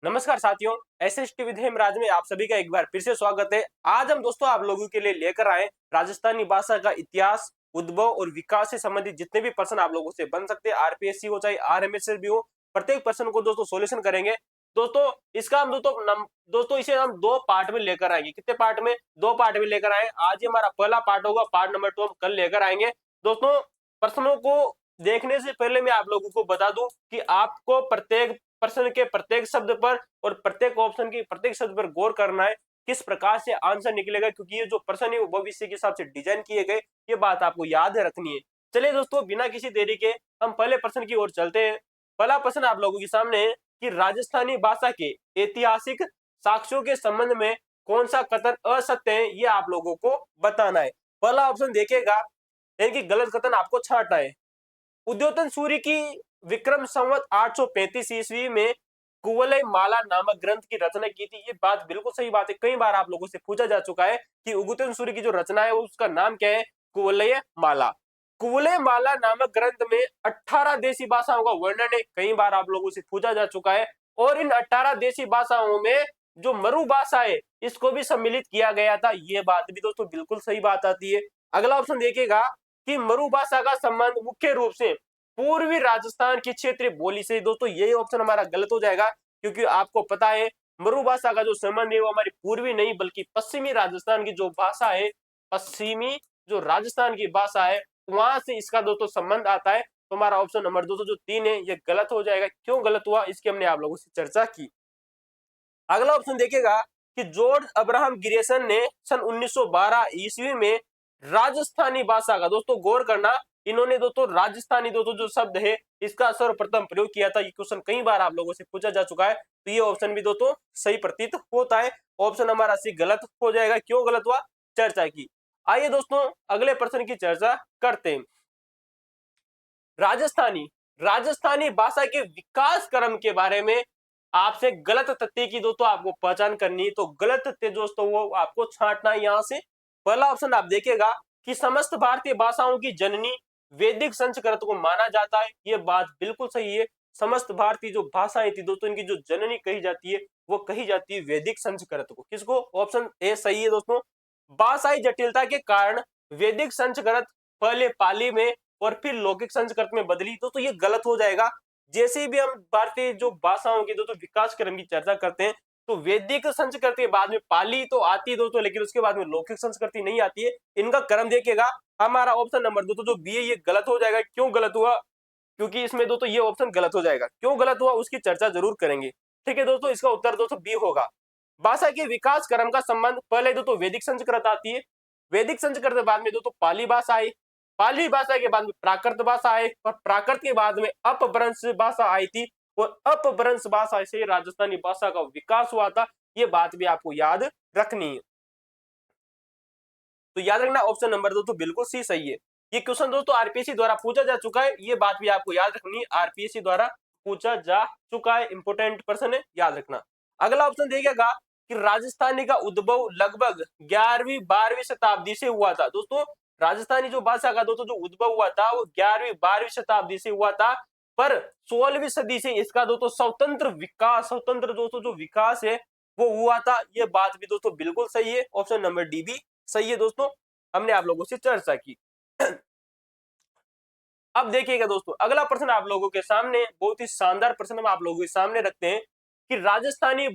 नमस्कार साथियों, SST with Hemraj में आप सभी का एक बार फिर से स्वागत है। आज हम दोस्तों आप लोगों के लिए लेकर आए राजस्थानी भाषा का इतिहास, उद्भव और विकास से संबंधित जितने भी प्रश्न आप लोगों से बन सकते हैं, आरपीएससी हो चाहे आरएमएसएस भी हो, प्रत्येक प्रश्न को दोस्तों सॉल्यूशन करेंगे। दोस्तों इसका हम दोस्तों इसे हम दो पार्ट में लेकर आएंगे। कितने पार्ट में? दो पार्ट में लेकर आए। आज ये हमारा पहला पार्ट होगा, पार्ट नंबर 2 हम कल लेकर आएंगे। दोस्तों प्रश्नों को देखने से पहले मैं आप लोगों को बता दूं कि आपको प्रत्येक प्रश्न के प्रत्येक शब्द पर और प्रत्येक ऑप्शन के प्रत्येक शब्द पर गौर करना है, किस प्रकार से आंसर निकलेगा, क्योंकि ये जो प्रश्न है वो भविष्य के हिसाब से डिजाइन किए गए, ये बात आपको याद रखनी है। चलिए दोस्तों बिना किसी देरी के हम पहले प्रश्न की ओर चलते हैं। पहला प्रश्न आप लोगों के सामने है कि राजस्थानी भाषा के ऐतिहासिक साक्ष्यों के संबंध में कौन सा कथन असत्य है, ये आप लोगों को बताना है। पहला ऑप्शन देखेगा यानी कि गलत कथन आपको छांटना है। उद्योतन सूर्य की विक्रम संवत 835 ईस्वी में कुवलय माला नामक ग्रंथ की रचना की थी। ये बात बिल्कुल सही बात है। कई बार आप लोगों से पूछा जा चुका है कि उद्योतन सूर्य की जो रचना है उसका नाम क्या है? कुवलय माला। कुवलय माला नामक ग्रंथ में 18 देशी भाषाओं का वर्णन है। कई बार आप लोगों से पूछा जा चुका है। और इन 18 देशी भाषाओं में जो मरु भाषा है इसको भी सम्मिलित किया गया था। ये बात भी दोस्तों बिल्कुल सही बात आती है। अगला ऑप्शन देखिएगा कि मरु भाषा का संबंध मुख्य रूप से पूर्वी राजस्थान की क्षेत्रीय बोली से। दोस्तों यही ऑप्शन हमारा गलत हो जाएगा, क्योंकि आपको पता है मरु भाषा का जो संबंध है वो हमारी पूर्वी नहीं बल्कि पश्चिमी राजस्थान की जो भाषा है, पश्चिमी जो राजस्थान की भाषा है वहां से इसका दोस्तों संबंध आता है। तो हमारा ऑप्शन नंबर दोस्तों जो 3 है ये गलत हो जाएगा। क्यों गलत हुआ इसकी हमने आप लोगों से चर्चा की। अगला ऑप्शन देखिएगा कि जॉर्ज अब्राहम गिरेसन ने सन 1912 ईस्वी में राजस्थानी भाषा का, दोस्तों गौर करना, इन्होंने दोस्तों राजस्थानी दोस्तों जो शब्द है इसका सर्वप्रथम प्रयोग किया था। ये क्वेश्चन कई बार आप लोगों से पूछा जा चुका है, तो ये ऑप्शन भी दोस्तों सही प्रतीत होता है। ऑप्शन हमारा सी गलत हो जाएगा। क्यों गलत हुआ, चर्चा की। आइए दोस्तों अगले प्रश्न की चर्चा करते हैं। राजस्थानी राजस्थानी भाषा के विकास क्रम के बारे में आपसे गलत तथ्य की दोस्तों आपको पहचान करनी है। तो गलत तथ्य दोस्तों वो आपको छांटना है यहाँ से। पहला ऑप्शन आप देखिएगा कि समस्त भारतीय भाषाओं की जननी वैदिक संस्कृत को माना जाता है। ये बात बिल्कुल सही है। समस्त भारतीय जो भाषाएं थी दोस्तों इनकी जो जननी कही जाती है वो कही जाती है वैदिक संस्कृत को। किसको? ऑप्शन ए सही है दोस्तों। भाषाई जटिलता के कारण वैदिक संस्कृत पहले पाली में और फिर लौकिक संस्कृत में बदली। तो ये गलत हो जाएगा। जैसे भी हम भारतीय जो भाषाओं के दोस्तों विकास क्रम की चर्चा करते हैं तो वैदिक संस्कृति के बाद में पाली तो आती है दोस्तों, लेकिन उसके बाद में लौकिक संस्कृति नहीं आती है। इनका क्रम देखिएगा। हमारा ऑप्शन नंबर दोस्तों जो बी है ये गलत हो जाएगा। क्यों गलत हुआ? क्योंकि इसमें दोस्तों ये ऑप्शन गलत हो जाएगा। क्यों गलत हुआ उसकी चर्चा जरूर करेंगे। ठीक है दोस्तों, इसका उत्तर दोस्तों बी होगा। भाषा के विकास क्रम का संबंध पहले दोस्तों वैदिक संस्कृत आती है, वैदिक संस्कृत के बाद में दोस्तों पाली भाषा आई, पाली भाषा के बाद में प्राकृत भाषा आई और प्राकृत के बाद में अपभ्रंश भाषा आई थी और अपभ्रंश भाषा से राजस्थानी भाषा का विकास हुआ था। ये बात भी आपको याद रखनी है। तो याद रखना ऑप्शन नंबर दो तो बिल्कुल सी सही है। ये क्वेश्चन दोस्तों आरपीएससी द्वारा पूछा जा चुका है। ये बात भी आपको याद रखनी है, आरपीएससी द्वारा पूछा जा चुका है। इंपोर्टेंट प्रश्न है, याद रखना। अगला ऑप्शन देखिएगा कि राजस्थानी का उद्भव लगभग 11वीं 12वीं शताब्दी से हुआ था। दोस्तों राजस्थानी जो भाषा का दोस्तों जो उद्भव हुआ था वो 11वीं 12वीं शताब्दी से हुआ था, पर 16वीं सदी से इसका दोस्तों स्वतंत्र दोस्तों जो विकास है वो हुआ था। ये बात भी दोस्तों बिल्कुल सही है। ऑप्शन नंबर डी भी सही है दोस्तों, हमने आप लोगों से चर्चा की। अब देखिएगा दोस्तों अगला प्रश्न आप लोगों के सामने बहुत ही शानदार प्रश्न हम आप लोगों के सामने रखते हैं कि राजस्थानी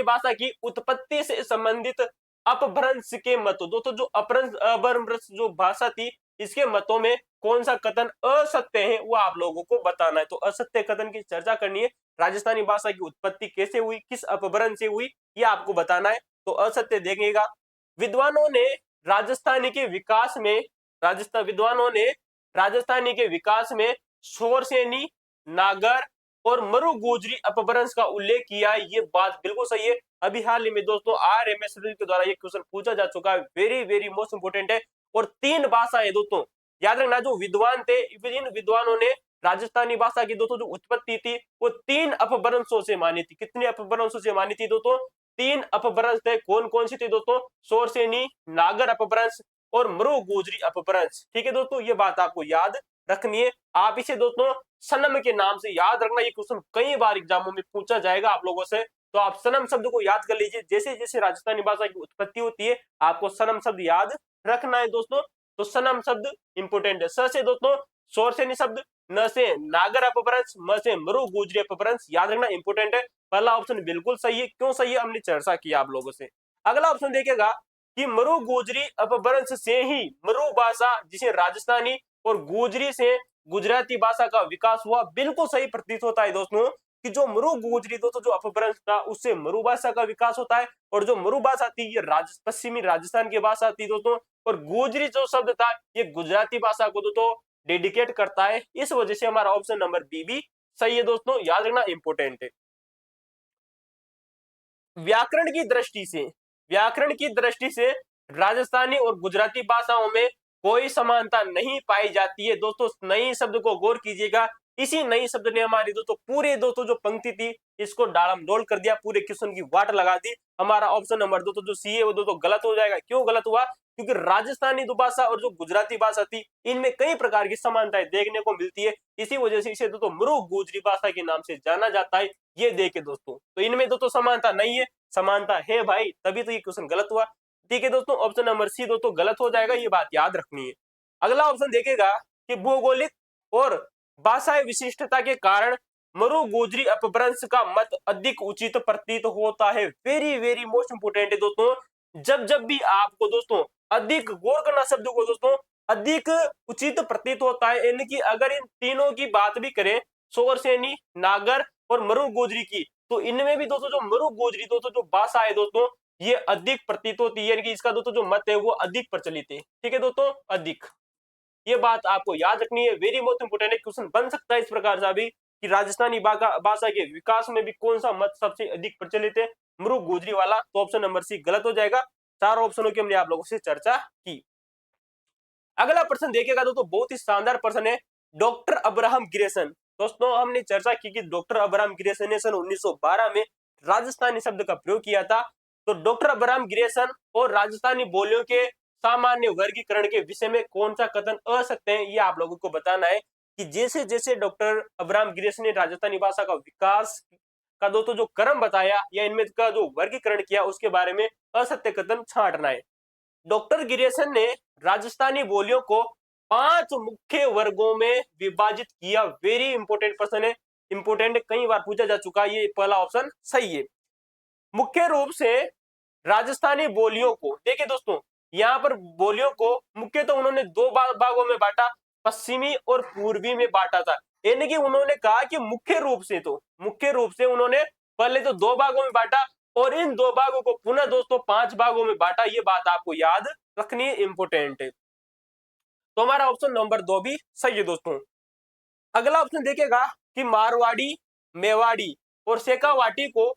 भाषा की उत्पत्ति से संबंधित अपभ्रंश के मतों, दोस्तों जो अपभ्रंश जो भाषा थी इसके मतों में कौन सा कथन असत्य है वो आप लोगों को बताना है। तो असत्य कथन की चर्चा करनी है। राजस्थानी भाषा की उत्पत्ति कैसे हुई, किस अपभ्रंश से हुई, ये आपको बताना है। तो असत्य देखेगा। विद्वानों ने राजस्थानी के विकास में राजस्थानी के विकास में शोरसेनी, नागर और मरु गुजरी अपभ्रंश का उल्लेख किया। ये बात बिल्कुल सही है। अभी हाल ही में दोस्तों आरएमएस के द्वारा ये क्वेश्चन पूछा जा चुका है। वेरी वेरी मोस्ट इंपोर्टेंट है। और 3 भाषाएं दोस्तों याद रखना, जो विद्वान थे इन विद्वानों ने राजस्थानी भाषा की दोस्तों जो उत्पत्ति थी वो 3 अपभ्रंशों से मानी थी। कितने अपभ्रंशों से मानी थी दोस्तों? 3 अपभ्रंश थे। कौन कौन सी थी दोस्तों? शोरसेनी, नागर अपभ्रंश और मरु गुजरी अपभ्रंश। ठीक है दोस्तों, ये बात आपको याद रखनी है। आप इसे दोस्तों सनम के नाम से याद रखना, ये क्वेश्चन कई बार एग्जामों में पूछा जाएगा आप लोगों से, तो आप सनम शब्द को याद कर लीजिए। जैसे जैसे राजस्थानी भाषा की उत्पत्ति होती है आपको सनम शब्द याद रखना है दोस्तों। तो सनम शब्द इंपोर्टेंट है। स से दोस्तों शोर से निशब्द, न से नागर अपभ्रंश, म से मरु गुजरी अपभ्रंश, याद रखना इंपोर्टेंट है। पहला ऑप्शन बिल्कुल सही है। क्यों सही है हमने चर्चा किया आप लोगों से। अगला ऑप्शन देखिएगा कि मरु गुजरी अपभ्रंश से ही मरु भाषा जिसे राजस्थानी और गुजरी से गुजराती भाषा का विकास हुआ, बिल्कुल सही प्रतीत होता है दोस्तों कि जो मरु गुजरी दोस्तों जो अपभ्रंश था उससे मरु भाषा का विकास होता है, और जो मरु भाषा थी ये पश्चिमी राजस्थान की भाषा थी दोस्तों, और गुजरी जो शब्द था ये गुजराती भाषा को दोस्तों डेडिकेट करता है। इस वजह से हमारा ऑप्शन नंबर बी भी सही है दोस्तों, याद रखना इंपोर्टेंट है। व्याकरण की दृष्टि से, व्याकरण की दृष्टि से राजस्थानी और गुजराती भाषाओं में कोई समानता नहीं पाई जाती है दोस्तों। नई शब्द को गौर कीजिएगा, इसी नई शब्द ने हमारी दोस्तों पूरे दोस्तों जो पंक्ति थी इसको डालमडोल कर दिया, पूरे क्वेश्चन की वाट लगा दी। हमारा ऑप्शन नंबर दोस्तों जो सी है वो दोस्तों गलत हो जाएगा। क्यों गलत हुआ? क्योंकि राजस्थानी भाषा और जो गुजराती भाषा थी इनमें कई प्रकार की समानताएं देखने को मिलती है, इसी वजह से इसे दोस्तों मृग गुजरी भाषा के नाम से जाना जाता है। ये देखे दोस्तों, तो इनमें दोस्तों समानता नहीं है, समानता है भाई, तभी तो ये क्वेश्चन गलत हुआ। ठीक है दोस्तों, ऑप्शन नंबर सी दोस्तों गलत हो जाएगा, ये बात याद रखनी है। अगला ऑप्शन देखेगा कि भौगोलिक और भाषाई विशिष्टता के कारण मरु गुजरी अपभ्रंश का मत अधिक उचित प्रतीत होता है। वेरी वेरी मोस्ट इंपोर्टेंट है दोस्तों, जब जब भी आपको दोस्तों अधिक गौर करना शब्द को दोस्तों, अधिक उचित प्रतीत होता है, यानी कि अगर इन तीनों की बात भी करें सोरसेनी, नागर और मरु गुजरी की, तो इनमें भी दोस्तों जो मरु गुजरी दोस्तों जो भाषा है दोस्तों ये अधिक प्रतीत होती है, यानी कि इसका दोस्तों जो मत है वो अधिक प्रचलित है। ठीक है दोस्तों, अधिक, ये बात आपको याद रखनी है। वेरी मोस्ट इंपोर्टेंट क्वेश्चन बन सकता है इस प्रकार से भी कि राजस्थानी भाषा के विकास में भी कौन सा मत सबसे अधिक प्रचलित है, मृग गुजरी वाला। तो ऑप्शन नंबर सी गलत हो जाएगा। चार ऑप्शनों की हमने आप लोगों से चर्चा की। अगला प्रश्न देखिएगा दोस्तों, बहुत ही शानदार प्रश्न है। डॉक्टर अब्राहम गिरेसन, दोस्तों हमने चर्चा की कि डॉक्टर अब्राहम गिरेसन ने सन 1912 में राजस्थानी शब्द का प्रयोग किया था। तो डॉक्टर अब्राहम गिरेसन और राजस्थानी बोलियों के सामान्य वर्गीकरण के विषय में कौन सा कथन असत्य है, ये आप लोगों को बताना है कि जैसे जैसे डॉक्टर अब्राहम गिरेसन ने राजस्थानी भाषा का विकास का दोस्तों जो क्रम बताया या इनमें का जो वर्गीकरण किया उसके बारे में असत्य कथन छांटना है। डॉक्टर गिरेसन ने राजस्थानी बोलियों को 5 मुख्य वर्गों में विभाजित किया। वेरी इंपोर्टेंट प्रश्न है, इंपोर्टेंट कई बार पूछा जा चुका है, ये पहला ऑप्शन सही है। मुख्य रूप से राजस्थानी बोलियों को देखिए दोस्तों, यहाँ पर बोलियों को मुख्य तो उन्होंने दो भागों में बांटा, पश्चिमी और पूर्वी में बांटा था। यानी कि उन्होंने कहा कि मुख्य रूप से उन्होंने पहले तो 2 भागों में बांटा और इन 2 भागों को पुनः दोस्तों 5 भागों में बांटा। ये बात आपको याद रखनी है, इंपोर्टेंट है। तो हमारा ऑप्शन नंबर 2 भी सही है दोस्तों। अगला ऑप्शन देखेगा कि मारवाड़ी, मेवाड़ी और शेखावाटी को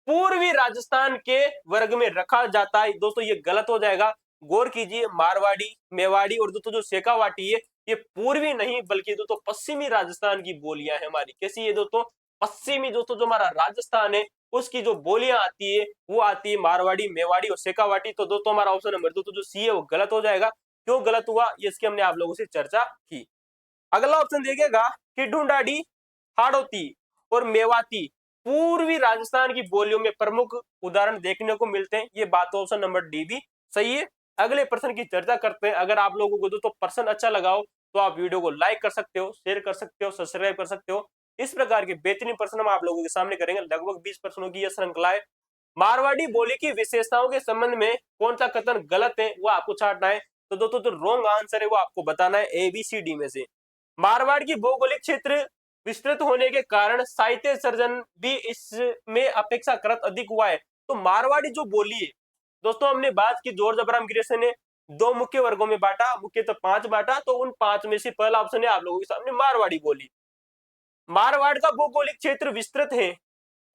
पूर्वी राजस्थान के वर्ग में रखा जाता है। दोस्तों ये गलत हो जाएगा, गौर कीजिए। मारवाड़ी, मेवाड़ी और दोस्तों जो शेखावाटी है ये पूर्वी नहीं बल्कि दोस्तों पश्चिमी राजस्थान की बोलियां है हमारी। कैसी है दोस्तों? पश्चिमी दोस्तों जो हमारा राजस्थान है उसकी जो बोलियां आती है वो आती है मारवाड़ी, मेवाड़ी और शेखावाटी। तो दोस्तों हमारा ऑप्शन नंबर दोस्तों जो सी है वो गलत हो जाएगा। क्यों गलत हुआ ये इसकी हमने आप लोगों से चर्चा की। अगला ऑप्शन देखिएगा कि ढूंढाड़ी, हाड़ौती और मेवाती पूर्वी राजस्थान की बोलियों में प्रमुख उदाहरण देखने को मिलते हैं। ये बात ऑप्शन नंबर डी भी सही है। अगले प्रश्न की चर्चा करते हैं। अगर आप लोगों को दोस्तों प्रश्न अच्छा लगा हो तो आप वीडियो को लाइक कर सकते हो, शेयर कर सकते हो, सब्सक्राइब कर सकते हो। इस प्रकार के बेहतरीन प्रश्न हम आप लोगों के सामने करेंगे। लगभग 20 प्रश्नों की यह श्रृंखला है। मारवाड़ी बोली की विशेषताओं के संबंध में कौन सा कथन गलत है वो आपको छांटना है। तो दोस्तों जो रॉन्ग आंसर है वो आपको बताना है ABCD में से। मारवाड़ की भौगोलिक क्षेत्र विस्तृत होने के कारण साहित्य सर्जन भी इसमें अपेक्षाकृत अधिक हुआ है। तो मारवाड़ी जो बोली है दोस्तों, हमने बात की जॉर्ज अब्राहम गिरेसन ने 2 मुख्य वर्गों में बांटा, मुख्य तो 5 बांटा। तो उन 5 में से पहला ऑप्शन है आप लोगों के सामने मारवाड़ी बोली। मारवाड़ का भौगोलिक क्षेत्र विस्तृत है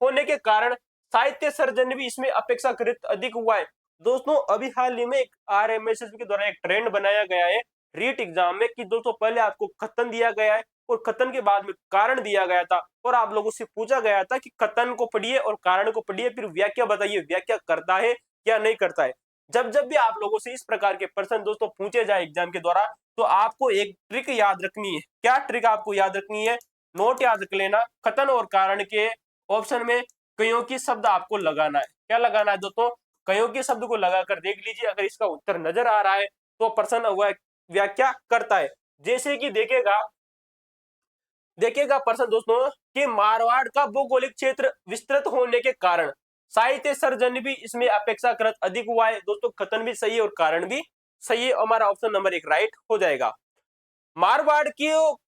होने के कारण साहित्य सर्जन भी इसमें अपेक्षाकृत अधिक हुआ है। दोस्तों अभी हाल ही में एक RMSS के द्वारा एक ट्रेंड बनाया गया है रीट एग्जाम में कि दोस्तों पहले आपको कथन दिया गया है और कथन के बाद में कारण दिया गया था और आप लोगों से पूछा गया था कि कथन को पढ़िए और कारण को पढ़िए, फिर व्याख्या बताइए, व्याख्या करता है या नहीं करता है। जब जब भी आप लोगों से इस प्रकार के प्रश्न दोस्तों पूछे जाए एग्जाम के द्वारा तो आपको एक ट्रिक याद रखनी है। क्या ट्रिक आपको याद रखनी है? नोट याद रख लेना। कथन और कारण के ऑप्शन में कईयों की शब्द आपको लगाना है। क्या लगाना है दोस्तों? कईयों के शब्द को लगाकर देख लीजिए, अगर इसका उत्तर नजर आ रहा है तो प्रश्न वह व्याख्या करता है। जैसे कि देखिएगा प्रश्न दोस्तों कि मारवाड़ का भौगोलिक क्षेत्र विस्तृत होने के कारण साहित्य सर्जन भी इसमें अपेक्षाकृत अधिक हुआ है। दोस्तों कथन भी सही है और कारण भी सही है, हमारा ऑप्शन नंबर 1 राइट हो जाएगा।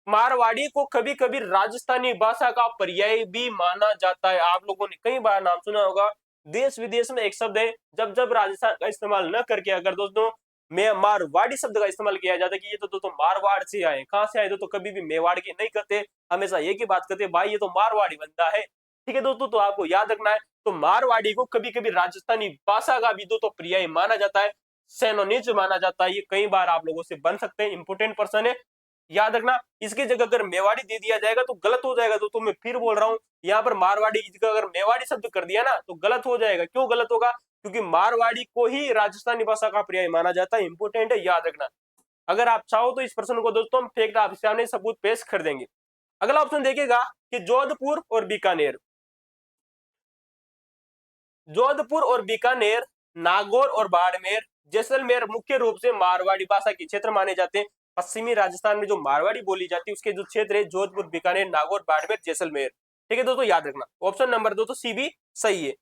मारवाड़ी को कभी कभी राजस्थानी भाषा का पर्याय भी माना जाता है। आप लोगों ने कई बार नाम सुना होगा। देश विदेश में एक शब्द है, जब जब राजस्थान का इस्तेमाल न करके अगर दोस्तों मैं मारवाड़ी शब्द का इस्तेमाल किया जाता है कि ये तो दोस्तों मारवाड़ से आए। कहां से आए? दोस्तों कभी भी मेवाड़ की नहीं करते, हमेशा एक ही बात करते, भाई ये तो मारवाड़ी बनता है। ठीक है दोस्तों, तो आपको याद रखना है। तो मारवाड़ी को कभी कभी राजस्थानी भाषा का भी दोस्तों पर्याय माना जाता है, सेनोनिज माना जाता है। ये कई बार आप लोगों से बन सकते हैं, इंपोर्टेंट पर्सन है, याद रखना। इसकी जगह अगर मेवाड़ी दे दिया जाएगा तो गलत हो जाएगा। तो मैं फिर बोल रहा हूं, यहाँ पर मारवाड़ी की जगह अगर मेवाड़ी शब्द कर दिया ना तो गलत हो जाएगा। क्यों गलत होगा? क्योंकि मारवाड़ी को ही राजस्थानी भाषा का पर्याय माना जाता है। इंपोर्टेंट है, याद रखना। अगर आप चाहो तो इस प्रश्न को दोस्तों हम फेक आप सामने सबूत पेश कर देंगे। अगला ऑप्शन देखिएगा कि जोधपुर और बीकानेर, नागौर और बाड़मेर, जैसलमेर मुख्य रूप से मारवाड़ी भाषा के क्षेत्र माने जाते हैं। पश्चिमी राजस्थान में जो मारवाड़ी बोली जाती है उसके जो क्षेत्र है जोधपुर, बीकानेर, नागौर, बाड़मेर, जैसलमेर। ठीक है दोस्तों, याद रखना। ऑप्शन नंबर 2 तो सी भी सही है।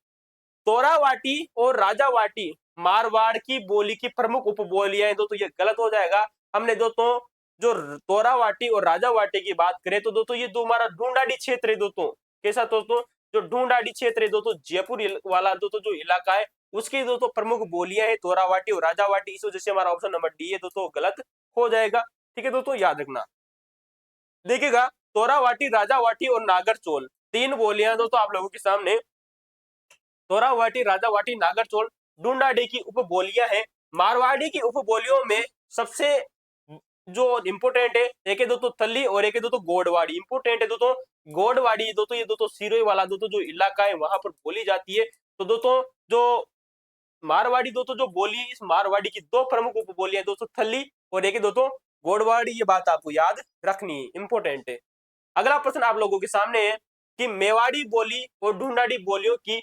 तोरावाटी और राजावाटी मारवाड़ की बोली की प्रमुख उपबोलियां हैं। दोस्तों ये गलत हो जाएगा। हमने दोस्तों जो तोरावाटी और राजावाटी की बात करें तो दोस्तों ये दो हमारा ढूंढाड़ी क्षेत्र है। दोस्तों कैसा दोस्तों? जो ढूंढाड़ी क्षेत्र है दोस्तों, जयपुर वाला दोस्तों जो इलाका है उसकी दोस्तों प्रमुख बोलियां है तोरावाटी और राजावाटी। इस वजह से हमारा ऑप्शन नंबर डी है दोस्तों गलत हो जाएगा। ठीक है दोस्तों, याद रखना। देखिएगा तोरावाटी, राजावाटी और नागरचोल तीन बोलियां दोस्तों आप लोगों के सामने। तोरावाटी, राजावाटी, नागरचोल ढूंढाड़ी की उपबोलियां हैं। मारवाड़ी की उपबोलियों में सबसे जो इंपोर्टेंट है, एक है दोस्तों थली और एक है दोस्तों गोडवाड़ी। इंपोर्टेंट है दोस्तों गोडवाड़ी। दोस्तों ये दोस्तों सिरोही वाला दोस्तों जो इलाका है वहां पर बोली जाती है। तो दोस्तों जो मारवाड़ी दोस्तों जो बोली, इस मारवाड़ी की दो प्रमुख उपबोलियां दोस्तों थली और एक है दोस्तों गोडवाड़ी। ये बात आपको याद रखनी है, इंपोर्टेंट है। अगला प्रश्न आप लोगों के सामने है कि मेवाड़ी बोली और ढूंढाड़ी बोलियों की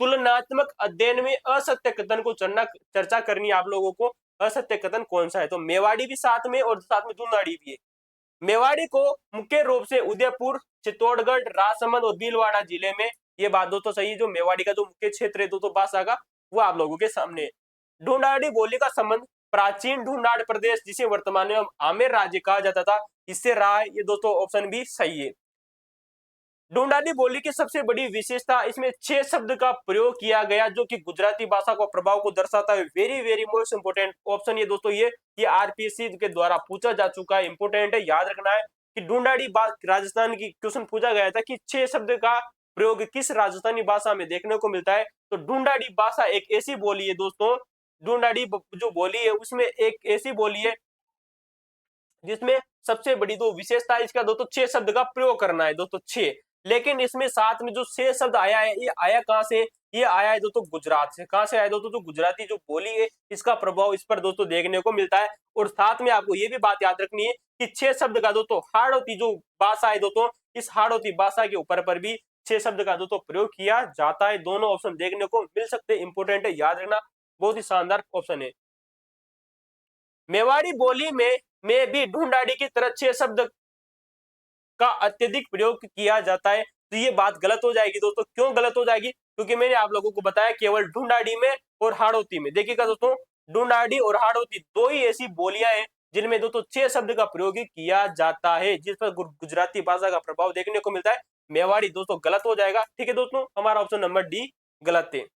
तुलनात्मक अध्ययन में असत्य कथन को चर्चा करनी है आप लोगों को। असत्य कथन कौन सा है? तो मेवाड़ी भी साथ में और साथ में ढूंढाड़ी भी है। मेवाड़ी को मुख्य रूप से उदयपुर, चित्तौड़गढ़, राजसमंद और भीलवाड़ा जिले में, ये बात दोस्तों सही है। जो मेवाड़ी का जो मुख्य क्षेत्र है दोस्तों भाषा का, वो आप लोगों के सामने है। ढूंढाड़ी बोली का संबंध प्राचीन ढूंढाड़ प्रदेश जिसे वर्तमान में आमेर राज्य कहा जाता था इससे रहा है। ये दोस्तों ऑप्शन भी सही है। ढूंढाड़ी बोली की सबसे बड़ी विशेषता इसमें 6 शब्द का प्रयोग किया गया जो कि गुजराती भाषा को प्रभाव को दर्शाता है। Very very most important option ये दोस्तों ये आरपीएससी के द्वारा पूछा जा चुका है, इंपोर्टेंट है, याद रखना है कि ढूंढाड़ी राजस्थान की क्वेश्चन पूछा गया था कि 6 शब्द का प्रयोग किस राजस्थानी भाषा में देखने को मिलता है। तो ढूंढाड़ी भाषा एक ऐसी बोली है दोस्तों, ढूंढाड़ी जो बोली है उसमें एक ऐसी बोली है जिसमें सबसे बड़ी दो विशेषता इसका दोस्तों 6 शब्द का प्रयोग करना है दोस्तों 6। लेकिन इसमें साथ में जो 6 शब्द आया है ये आया कहां से? ये आया है दोस्तों गुजरात से। कहां से आया दोस्तों? तो गुजराती जो बोली है इसका प्रभाव इस पर दोस्तों देखने को मिलता है। और साथ में आपको ये भी बात याद रखनी है कि 6 शब्द का दोस्तों हाड़ौती जो भाषा है दोस्तों, इस हाड़ौती भाषा के ऊपर पर भी 6 शब्द का दोस्तों प्रयोग किया जाता है। दोनों ऑप्शन देखने को मिल सकते हैं, इंपोर्टेंट है, याद रखना, बहुत ही शानदार ऑप्शन है। मेवाड़ी बोली में भी ढूंढाड़ी की तरह 6 शब्द का अत्यधिक प्रयोग किया जाता है। तो ये बात गलत हो जाएगी दोस्तों। क्यों गलत हो जाएगी? क्योंकि मैंने आप लोगों को बताया केवल ढूंढाड़ी में और हाड़ौती में। देखिएगा दोस्तों ढूंढाड़ी और हाड़ौती दो ही ऐसी बोलियां हैं जिनमें दोस्तों 6 शब्द का प्रयोग किया जाता है, जिस पर गुजराती भाषा का प्रभाव देखने को मिलता है। मेवाड़ी दोस्तों गलत हो जाएगा। ठीक है दोस्तों, हमारा ऑप्शन नंबर डी गलत है।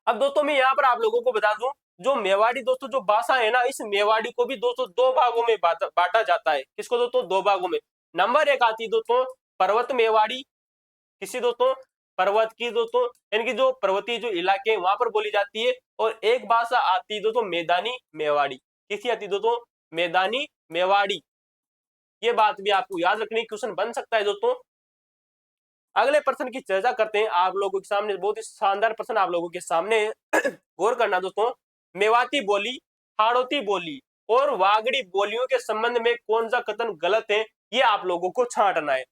अब दोस्तों मैं यहाँ पर आप लोगों को बता दूं जो मेवाड़ी दोस्तों जो भाषा है ना, इस मेवाड़ी को भी दोस्तों दो भागों में बांटा जाता है। किसको दोस्तों? दो भागों में। नंबर 1 आती है दोस्तों पर्वत मेवाड़ी। किसी दोस्तों? पर्वत की दोस्तों, यानी कि जो पर्वतीय जो इलाके हैं वहां पर बोली जाती है। और एक भाषा आती है दोस्तों मैदानी मेवाड़ी। किसी आती है दोस्तों? मैदानी मेवाड़ी। ये बात भी आपको याद रखनी, क्वेश्चन बन सकता है दोस्तों। अगले प्रश्न की चर्चा करते हैं आप लोगों के सामने, बहुत ही शानदार प्रश्न आप लोगों के सामने गौर करना दोस्तों। मेवाती बोली, हाड़ौती बोली और वागड़ी बोलियों के संबंध में कौन सा कथन गलत है, ये आप लोगों को छांटना है।